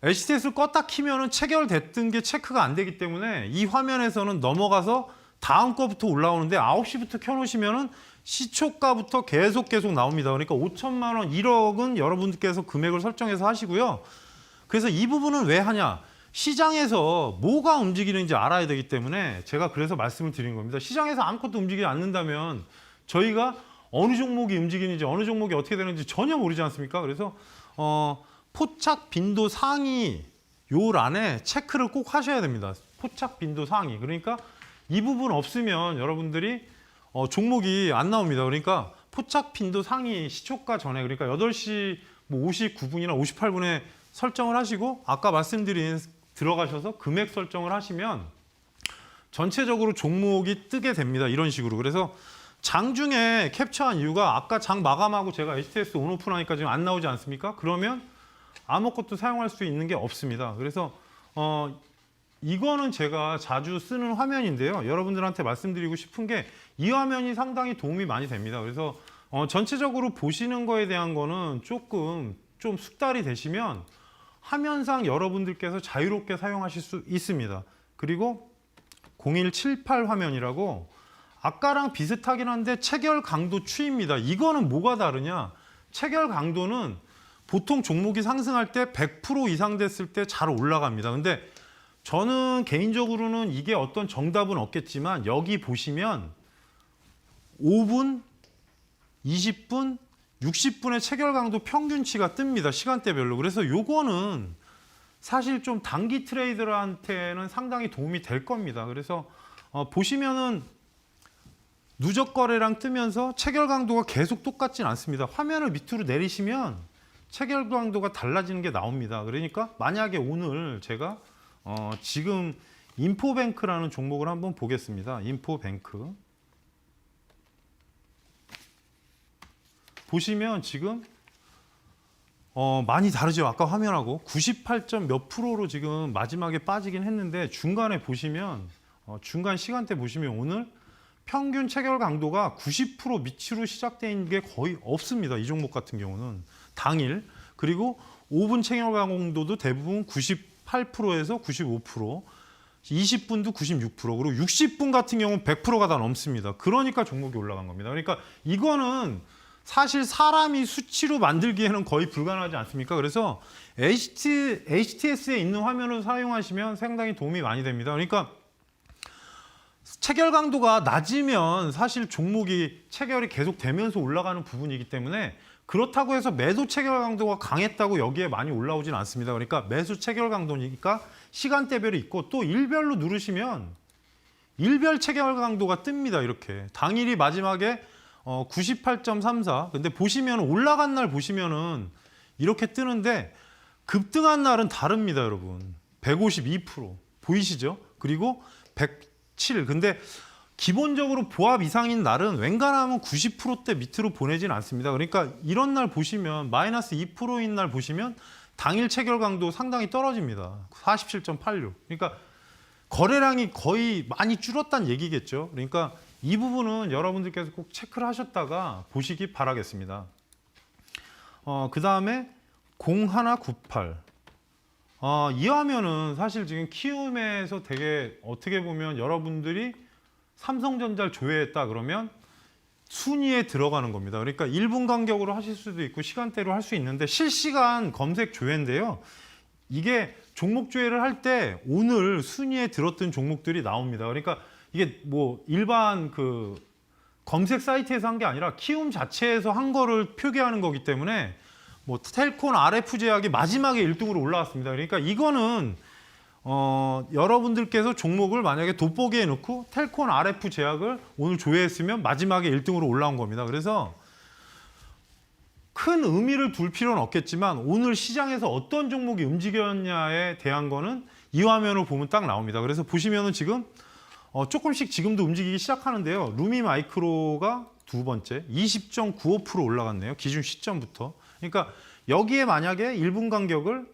HTS를 껐다 키면은 체결됐던 게 체크가 안 되기 때문에 이 화면에서는 넘어가서 다음 거부터 올라오는데 9시부터 켜놓으시면은 시초가부터 계속 나옵니다. 그러니까 5천만 원, 1억은 여러분들께서 금액을 설정해서 하시고요. 그래서 이 부분은 왜 하냐? 시장에서 뭐가 움직이는지 알아야 되기 때문에 제가 그래서 말씀을 드린 겁니다. 시장에서 아무것도 움직이지 않는다면 저희가 어느 종목이 움직이는지 어느 종목이 어떻게 되는지 전혀 모르지 않습니까? 그래서 포착 빈도 상위 요 란에 체크를 꼭 하셔야 됩니다. 포착 빈도 상위. 그러니까 이 부분 없으면 여러분들이 종목이 안 나옵니다. 그러니까 포착 빈도 상위 시초가 전에 그러니까 8시 뭐 59분이나 58분에 설정을 하시고 아까 말씀드린 들어가셔서 금액 설정을 하시면 전체적으로 종목이 뜨게 됩니다. 이런 식으로. 그래서 장중에 캡처한 이유가 아까 장 마감하고 제가 HTS 온오픈 하니까 지금 안 나오지 않습니까? 그러면 아무것도 사용할 수 있는 게 없습니다. 그래서 이거는 제가 자주 쓰는 화면인데요. 여러분들한테 말씀드리고 싶은 게 이 화면이 상당히 도움이 많이 됩니다. 그래서 전체적으로 보시는 거에 대한 거는 조금 좀 숙달이 되시면 화면상 여러분들께서 자유롭게 사용하실 수 있습니다. 그리고 0178 화면이라고 아까랑 비슷하긴 한데 체결 강도 추입니다. 이거는 뭐가 다르냐? 체결 강도는 보통 종목이 상승할 때 100% 이상 됐을 때 잘 올라갑니다. 근데 저는 개인적으로는 이게 어떤 정답은 없겠지만 여기 보시면 5분, 20분, 60분의 체결 강도 평균치가 뜹니다. 시간대별로. 그래서 요거는 사실 좀 단기 트레이더한테는 상당히 도움이 될 겁니다. 그래서 보시면은 누적 거래량 뜨면서 체결 강도가 계속 똑같진 않습니다. 화면을 밑으로 내리시면 체결 강도가 달라지는 게 나옵니다. 그러니까 만약에 오늘 제가 지금 인포뱅크라는 종목을 한번 보겠습니다. 인포뱅크. 보시면 지금 많이 다르죠. 아까 화면하고 98점 몇 프로로 지금 마지막에 빠지긴 했는데 중간에 보시면 중간 시간대 보시면 오늘 평균 체결 강도가 90% 밑으로 시작되어 있는 게 거의 없습니다. 이 종목 같은 경우는 당일. 그리고 5분 체결 강도도 대부분 98%에서 95%, 20분도 96%, 그리고 60분 같은 경우는 100%가 다 넘습니다. 그러니까 종목이 올라간 겁니다. 그러니까 이거는 사실 사람이 수치로 만들기에는 거의 불가능하지 않습니까? 그래서 HTS에 있는 화면을 사용하시면 상당히 도움이 많이 됩니다. 그러니까 체결 강도가 낮으면 사실 종목이 체결이 계속 되면서 올라가는 부분이기 때문에 그렇다고 해서 매도 체결 강도가 강했다고 여기에 많이 올라오진 않습니다. 그러니까 매수 체결 강도니까 시간대별이 있고 또 일별로 누르시면 일별 체결 강도가 뜹니다. 이렇게 당일이 마지막에 98.34. 근데 보시면 올라간 날 보시면은 이렇게 뜨는데 급등한 날은 다릅니다, 여러분. 152% 보이시죠? 그리고 107. 근데 기본적으로 보합 이상인 날은 웬간하면 90%대 밑으로 보내진 않습니다. 그러니까 이런 날 보시면 마이너스 2%인 날 보시면 당일 체결 강도 상당히 떨어집니다. 47.86. 그러니까 거래량이 거의 많이 줄었다는 얘기겠죠. 그러니까 이 부분은 여러분들께서 꼭 체크를 하셨다가 보시기 바라겠습니다. 그 다음에 0198. 이 화면은 사실 지금 키움에서 되게 어떻게 보면 여러분들이 삼성전자를 조회했다 그러면 순위에 들어가는 겁니다. 그러니까 1분 간격으로 하실 수도 있고 시간대로 할 수 있는데 실시간 검색 조회인데요. 이게 종목 조회를 할 때 오늘 순위에 들었던 종목들이 나옵니다. 그러니까 이게 뭐 일반 그 검색 사이트에서 한 게 아니라 키움 자체에서 한 거를 표기하는 거기 때문에 뭐 텔콘 RF 제약이 마지막에 1등으로 올라왔습니다. 그러니까 이거는 여러분들께서 종목을 만약에 돋보기에 넣고 텔콘 RF 제약을 오늘 조회했으면 마지막에 1등으로 올라온 겁니다. 그래서 큰 의미를 둘 필요는 없겠지만 오늘 시장에서 어떤 종목이 움직였냐에 대한 거는 이 화면을 보면 딱 나옵니다. 그래서 보시면은 지금 조금씩 지금도 움직이기 시작하는데요. 루미마이크로가 두 번째 20.95% 올라갔네요. 기준 시점부터. 그러니까 여기에 만약에 1분 간격을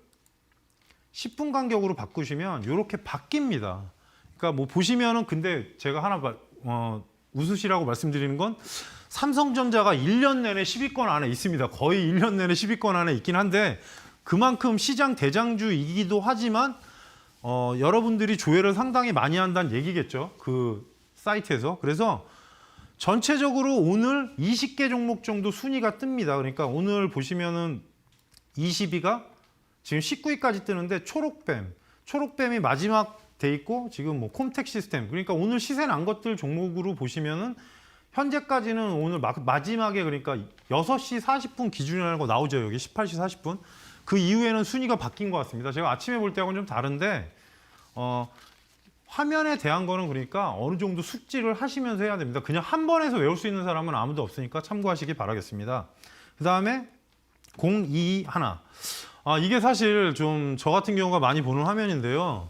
10분 간격으로 바꾸시면 이렇게 바뀝니다. 그러니까 뭐 보시면은 근데 제가 하나 웃으시라고 말씀드리는 건 삼성전자가 1년 내내 10위권 안에 있습니다. 거의 1년 내내 10위권 안에 있긴 한데 그만큼 시장 대장주이기도 하지만 여러분들이 조회를 상당히 많이 한다는 얘기겠죠. 그 사이트에서. 그래서 전체적으로 오늘 20개 종목 정도 순위가 뜹니다. 그러니까 오늘 보시면은 20위가 지금 19위까지 뜨는데 초록뱀이 마지막 돼 있고 지금 뭐 콤텍 시스템 그러니까 오늘 시세 난 것들 종목으로 보시면은 현재까지는 오늘 마지막에 그러니까 6시 40분 기준이라는 거 나오죠. 여기 18시 40분. 그 이후에는 순위가 바뀐 것 같습니다. 제가 아침에 볼 때하고는 좀 다른데 화면에 대한 거는 그러니까 어느 정도 숙지를 하시면서 해야 됩니다. 그냥 한 번에서 외울 수 있는 사람은 아무도 없으니까 참고하시기 바라겠습니다. 그 다음에 021. 이게 사실 좀 저 같은 경우가 많이 보는 화면인데요.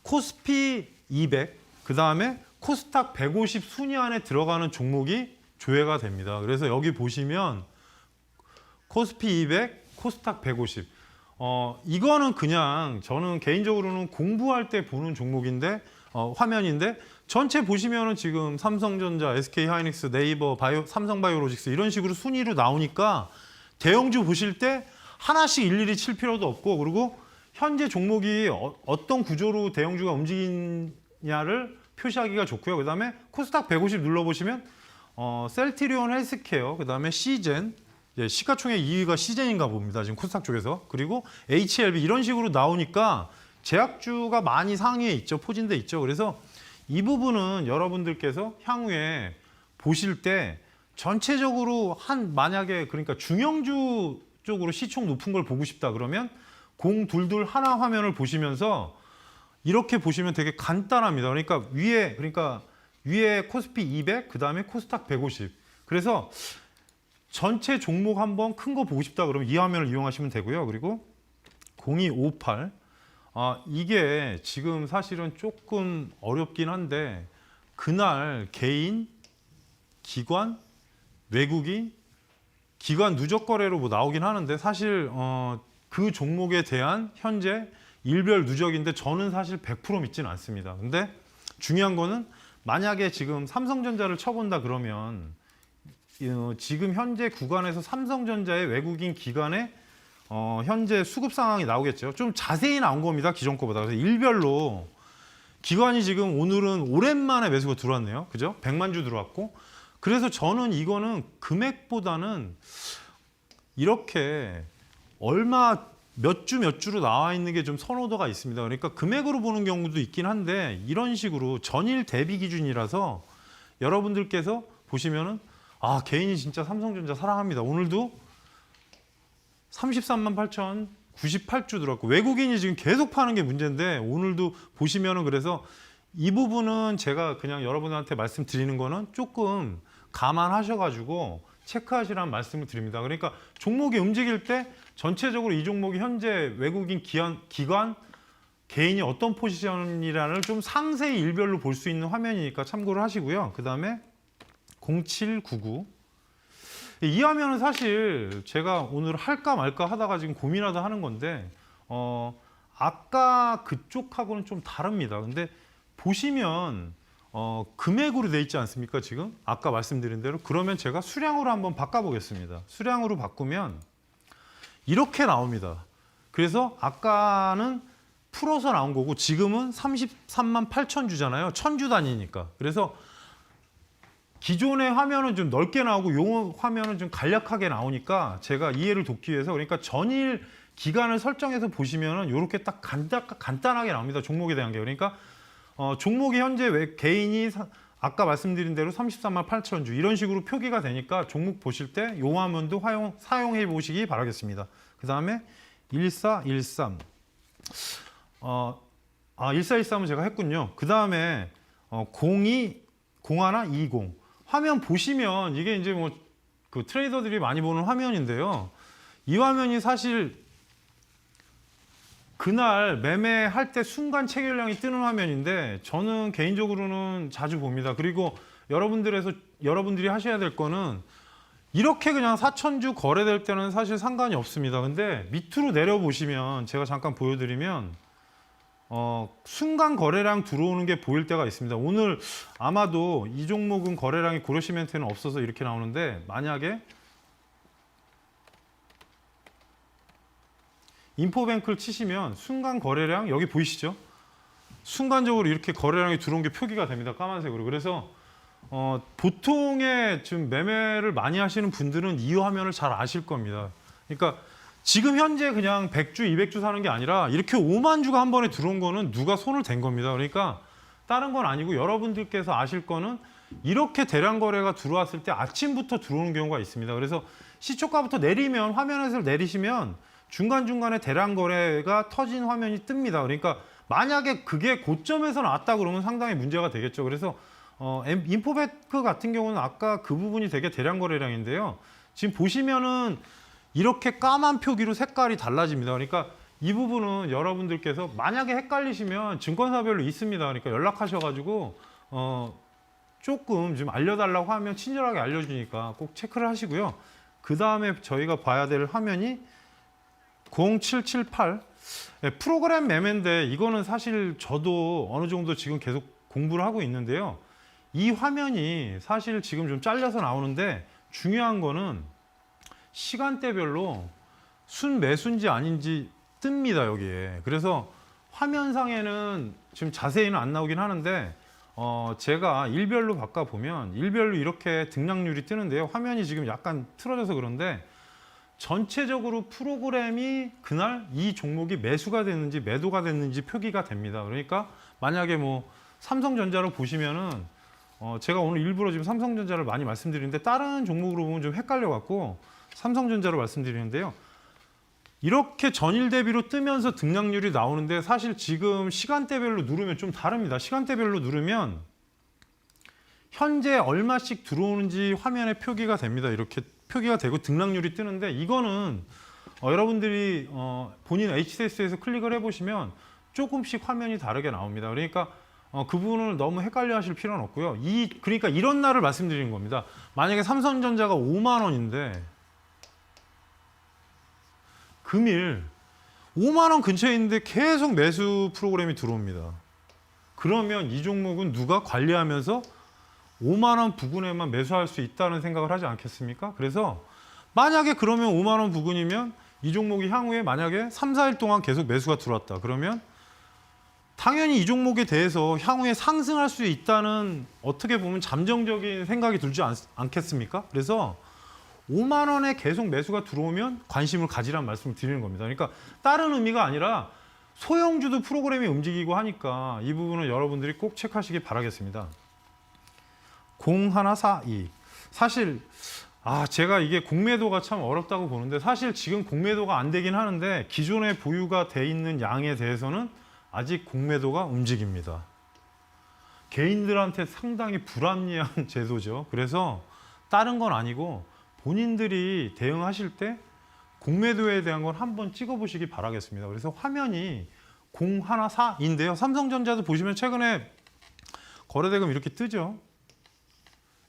코스피 200, 그 다음에 코스닥 150 순위 안에 들어가는 종목이 조회가 됩니다. 그래서 여기 보시면 코스피 200, 코스닥 150. 이거는 그냥 저는 개인적으로는 공부할 때 보는 종목인데 화면인데 전체 보시면은 지금 삼성전자, SK하이닉스, 네이버, 삼성바이오로직스 이런 식으로 순위로 나오니까 대형주 보실 때 하나씩 일일이 칠 필요도 없고 그리고 현재 종목이 어떤 구조로 대형주가 움직이냐를 표시하기가 좋고요. 그 다음에 코스닥 150 눌러보시면 셀트리온 헬스케어, 그 다음에 시젠, 시가총액 2위가 시젠인가 봅니다. 지금 코스닥 쪽에서. 그리고 HLB 이런 식으로 나오니까 제약주가 많이 상위에 있죠. 포진돼 있죠. 그래서 이 부분은 여러분들께서 향후에 보실 때 전체적으로 만약에 그러니까 중형주 쪽으로 시총 높은 걸 보고 싶다 그러면 022 하나 화면을 보시면서 이렇게 보시면 되게 간단합니다. 그러니까 위에 코스피 200, 그 다음에 코스닥 150. 그래서 전체 종목 한번 큰 거 보고 싶다 그러면 이 화면을 이용하시면 되고요. 그리고 0258. 이게 지금 사실은 조금 어렵긴 한데 그날 개인, 기관, 외국인, 기관 누적 거래로 뭐 나오긴 하는데 사실 그 종목에 대한 현재 일별 누적인데 저는 사실 100% 믿지는 않습니다. 근데 중요한 거는 만약에 지금 삼성전자를 쳐본다 그러면 지금 현재 구간에서 삼성전자의 외국인 기관의 현재 수급 상황이 나오겠죠. 좀 자세히 나온 겁니다. 기존 거보다. 그래서 일별로 기관이 지금 오늘은 오랜만에 매수가 들어왔네요. 그죠? 100만 주 들어왔고. 그래서 저는 이거는 금액보다는 이렇게 얼마 몇 주로 나와 있는 게 좀 선호도가 있습니다. 그러니까 금액으로 보는 경우도 있긴 한데 이런 식으로 전일 대비 기준이라서 여러분들께서 보시면은 개인이 진짜 삼성전자 사랑합니다. 오늘도 33만 8,098주 들어왔고 외국인이 지금 계속 파는 게 문제인데 오늘도 보시면은 그래서 이 부분은 제가 그냥 여러분한테 말씀드리는 거는 조금 감안하셔가지고 체크하시라는 말씀을 드립니다. 그러니까 종목이 움직일 때 전체적으로 이 종목이 현재 외국인 기관, 개인이 어떤 포지션이라는 좀 상세히 일별로 볼 수 있는 화면이니까 참고를 하시고요. 그 다음에 0799. 이 화면은 사실 제가 오늘 할까 말까 하다가 지금 고민하다 하는 건데 아까 그쪽하고는 좀 다릅니다. 근데 보시면 금액으로 돼 있지 않습니까 지금? 아까 말씀드린 대로. 그러면 제가 수량으로 한번 바꿔보겠습니다. 수량으로 바꾸면 이렇게 나옵니다. 그래서 아까는 풀어서 나온 거고 지금은 33만 8천 주잖아요. 1000주 단위니까. 그래서 기존의 화면은 좀 넓게 나오고 요 화면은 좀 간략하게 나오니까 제가 이해를 돕기 위해서 그러니까 전일 기간을 설정해서 보시면은 이렇게 딱 간단하게 나옵니다. 종목에 대한 게. 그러니까 종목이 현재 개인이 아까 말씀드린 대로 33만 8천 주 이런 식으로 표기가 되니까 종목 보실 때 요 화면도 사용해 보시기 바라겠습니다. 그 다음에 1413. 1413은 제가 했군요. 그 다음에 02, 0120. 화면 보시면 이게 이제 뭐 그 트레이더들이 많이 보는 화면인데요. 이 화면이 사실 그날 매매할 때 순간 체결량이 뜨는 화면인데 저는 개인적으로는 자주 봅니다. 그리고 여러분들이 하셔야 될 거는 이렇게 그냥 4,000주 거래될 때는 사실 상관이 없습니다. 근데 밑으로 내려보시면 제가 잠깐 보여드리면 순간 거래량 들어오는 게 보일 때가 있습니다. 오늘 아마도 이 종목은 거래량이 고려시멘트는 없어서 이렇게 나오는데 만약에 인포뱅크를 치시면 순간 거래량 여기 보이시죠? 순간적으로 이렇게 거래량이 들어온 게 표기가 됩니다. 까만색으로. 그래서 보통의 지금 매매를 많이 하시는 분들은 이 화면을 잘 아실 겁니다. 그러니까 지금 현재 그냥 100주, 200주 사는 게 아니라 이렇게 5만 주가 한 번에 들어온 거는 누가 손을 댄 겁니다. 그러니까 다른 건 아니고 여러분들께서 아실 거는 이렇게 대량 거래가 들어왔을 때 아침부터 들어오는 경우가 있습니다. 그래서 시초가부터 내리면 화면에서 내리시면 중간중간에 대량 거래가 터진 화면이 뜹니다. 그러니까 만약에 그게 고점에서 나왔다 그러면 상당히 문제가 되겠죠. 그래서 인포베크 같은 경우는 아까 그 부분이 되게 대량 거래량인데요. 지금 보시면은 이렇게 까만 표기로 색깔이 달라집니다. 그러니까 이 부분은 여러분들께서 만약에 헷갈리시면 증권사별로 있습니다. 그러니까 연락하셔가지고 조금 좀 알려달라고 하면 친절하게 알려주니까 꼭 체크를 하시고요. 그 다음에 저희가 봐야 될 화면이 0778 프로그램 매매인데 이거는 사실 저도 어느 정도 지금 계속 공부를 하고 있는데요. 이 화면이 사실 지금 좀 잘려서 나오는데 중요한 거는 시간대별로 순매수인지 아닌지 뜹니다, 여기에. 그래서 화면상에는 지금 자세히는 안 나오긴 하는데 제가 일별로 바꿔보면 일별로 이렇게 등락률이 뜨는데요. 화면이 지금 약간 틀어져서 그런데 전체적으로 프로그램이 그날 이 종목이 매수가 됐는지 매도가 됐는지 표기가 됩니다. 그러니까 만약에 뭐 삼성전자로 보시면은 제가 오늘 일부러 지금 삼성전자를 많이 말씀드리는데 다른 종목으로 보면 좀 헷갈려갖고 삼성전자로 말씀드리는데요. 이렇게 전일 대비로 뜨면서 등락률이 나오는데 사실 지금 시간대별로 누르면 좀 다릅니다. 시간대별로 누르면 현재 얼마씩 들어오는지 화면에 표기가 됩니다. 이렇게 표기가 되고 등락률이 뜨는데 이거는 여러분들이 본인 HTS에서 클릭을 해보시면 조금씩 화면이 다르게 나옵니다. 그러니까 그 부분을 너무 헷갈려 하실 필요는 없고요. 그러니까 이런 날을 말씀드리는 겁니다. 만약에 삼성전자가 5만 원인데 금일 5만 원 근처에 있는데 계속 매수 프로그램이 들어옵니다. 그러면 이 종목은 누가 관리하면서 5만 원 부근에만 매수할 수 있다는 생각을 하지 않겠습니까? 그래서 만약에 그러면 5만 원 부근이면 이 종목이 향후에 만약에 3, 4일 동안 계속 매수가 들어왔다. 그러면 당연히 이 종목에 대해서 향후에 상승할 수 있다는 어떻게 보면 잠정적인 생각이 들지 않겠습니까? 그래서 5만 원에 계속 매수가 들어오면 관심을 가지란 말씀을 드리는 겁니다. 그러니까 다른 의미가 아니라 소형주도 프로그램이 움직이고 하니까 이 부분은 여러분들이 꼭 체크하시기 바라겠습니다. 0142 사실 제가 이게 공매도가 참 어렵다고 보는데 사실 지금 공매도가 안 되긴 하는데 기존에 보유가 돼 있는 양에 대해서는 아직 공매도가 움직입니다. 개인들한테 상당히 불합리한 제도죠. 그래서 다른 건 아니고 본인들이 대응하실 때 공매도에 대한 건 한번 찍어보시기 바라겠습니다. 그래서 화면이 014인데요. 삼성전자도 보시면 최근에 거래대금 이렇게 뜨죠.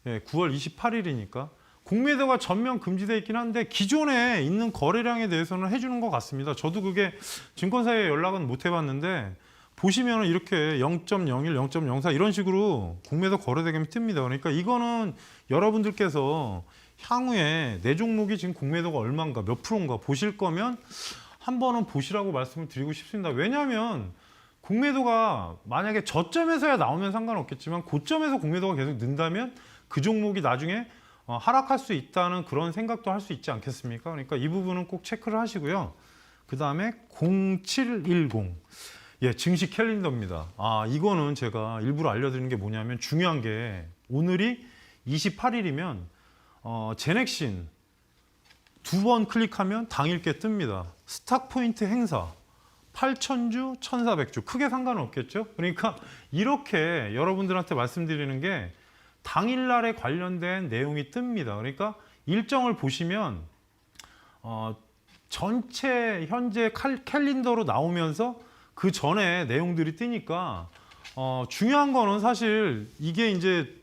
9월 28일이니까 공매도가 전면 금지되어 있긴 한데 기존에 있는 거래량에 대해서는 해주는 것 같습니다. 저도 그게 증권사에 연락은 못 해봤는데 보시면 이렇게 0.01, 0.04 이런 식으로 공매도 거래대금이 뜹니다. 그러니까 이거는 여러분들께서 향후에 내 종목이 지금 공매도가 얼마인가 몇 프로인가 보실 거면 한 번은 보시라고 말씀을 드리고 싶습니다. 왜냐하면 공매도가 만약에 저점에서야 나오면 상관없겠지만 고점에서 공매도가 계속 는다면 그 종목이 나중에 하락할 수 있다는 그런 생각도 할 수 있지 않겠습니까? 그러니까 이 부분은 꼭 체크를 하시고요. 그 다음에 0710 증시 캘린더입니다. 이거는 제가 일부러 알려드리는 게 뭐냐면 중요한 게 오늘이 28일이면 제넥신 2번 클릭하면 당일께 뜹니다. 스탁 포인트 행사 8,000주, 1,400주 크게 상관은 없겠죠. 그러니까 이렇게 여러분들한테 말씀드리는 게 당일날에 관련된 내용이 뜹니다. 그러니까 일정을 보시면 전체 현재 캘린더로 나오면서 그 전에 내용들이 뜨니까 중요한 거는 사실 이게 이제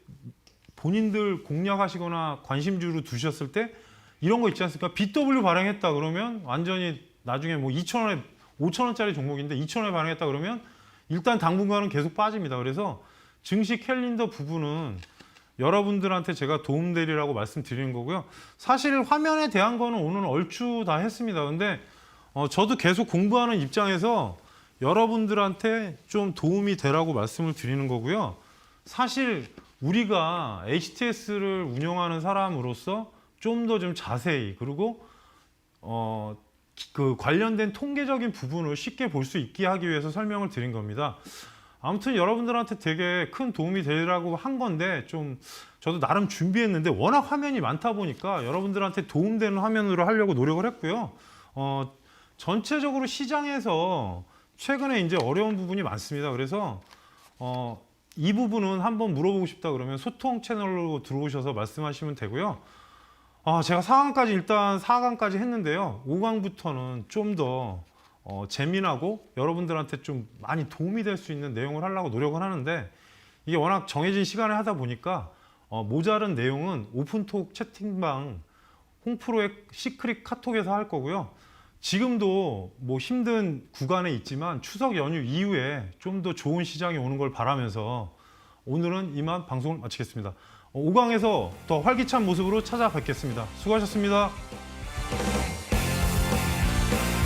본인들 공략하시거나 관심주로 두셨을 때 이런 거 있지 않습니까? BW 발행했다 그러면 완전히 나중에 뭐 2,000원에 5,000원짜리 종목인데 2,000원에 발행했다 그러면 일단 당분간은 계속 빠집니다. 그래서 증시 캘린더 부분은 여러분들한테 제가 도움되리라고 말씀드리는 거고요. 사실 화면에 대한 거는 오늘 얼추 다 했습니다. 근데 저도 계속 공부하는 입장에서 여러분들한테 좀 도움이 되라고 말씀을 드리는 거고요. 사실 우리가 HTS를 운영하는 사람으로서 좀 더 좀 자세히 그리고 그 관련된 통계적인 부분을 쉽게 볼 수 있게 하기 위해서 설명을 드린 겁니다. 아무튼 여러분들한테 되게 큰 도움이 되라고 한 건데 좀 저도 나름 준비했는데 워낙 화면이 많다 보니까 여러분들한테 도움되는 화면으로 하려고 노력을 했고요. 전체적으로 시장에서 최근에 이제 어려운 부분이 많습니다. 그래서 이 부분은 한번 물어보고 싶다 그러면 소통 채널로 들어오셔서 말씀하시면 되고요. 제가 4강까지 일단 4강까지 했는데요. 5강부터는 좀 더 재미나고 여러분들한테 좀 많이 도움이 될 수 있는 내용을 하려고 노력을 하는데 이게 워낙 정해진 시간에 하다 보니까 모자른 내용은 오픈톡 채팅방 홍프로의 시크릿 카톡에서 할 거고요. 지금도 뭐 힘든 구간에 있지만 추석 연휴 이후에 좀 더 좋은 시장이 오는 걸 바라면서 오늘은 이만 방송을 마치겠습니다. 5강에서 더 활기찬 모습으로 찾아뵙겠습니다. 수고하셨습니다.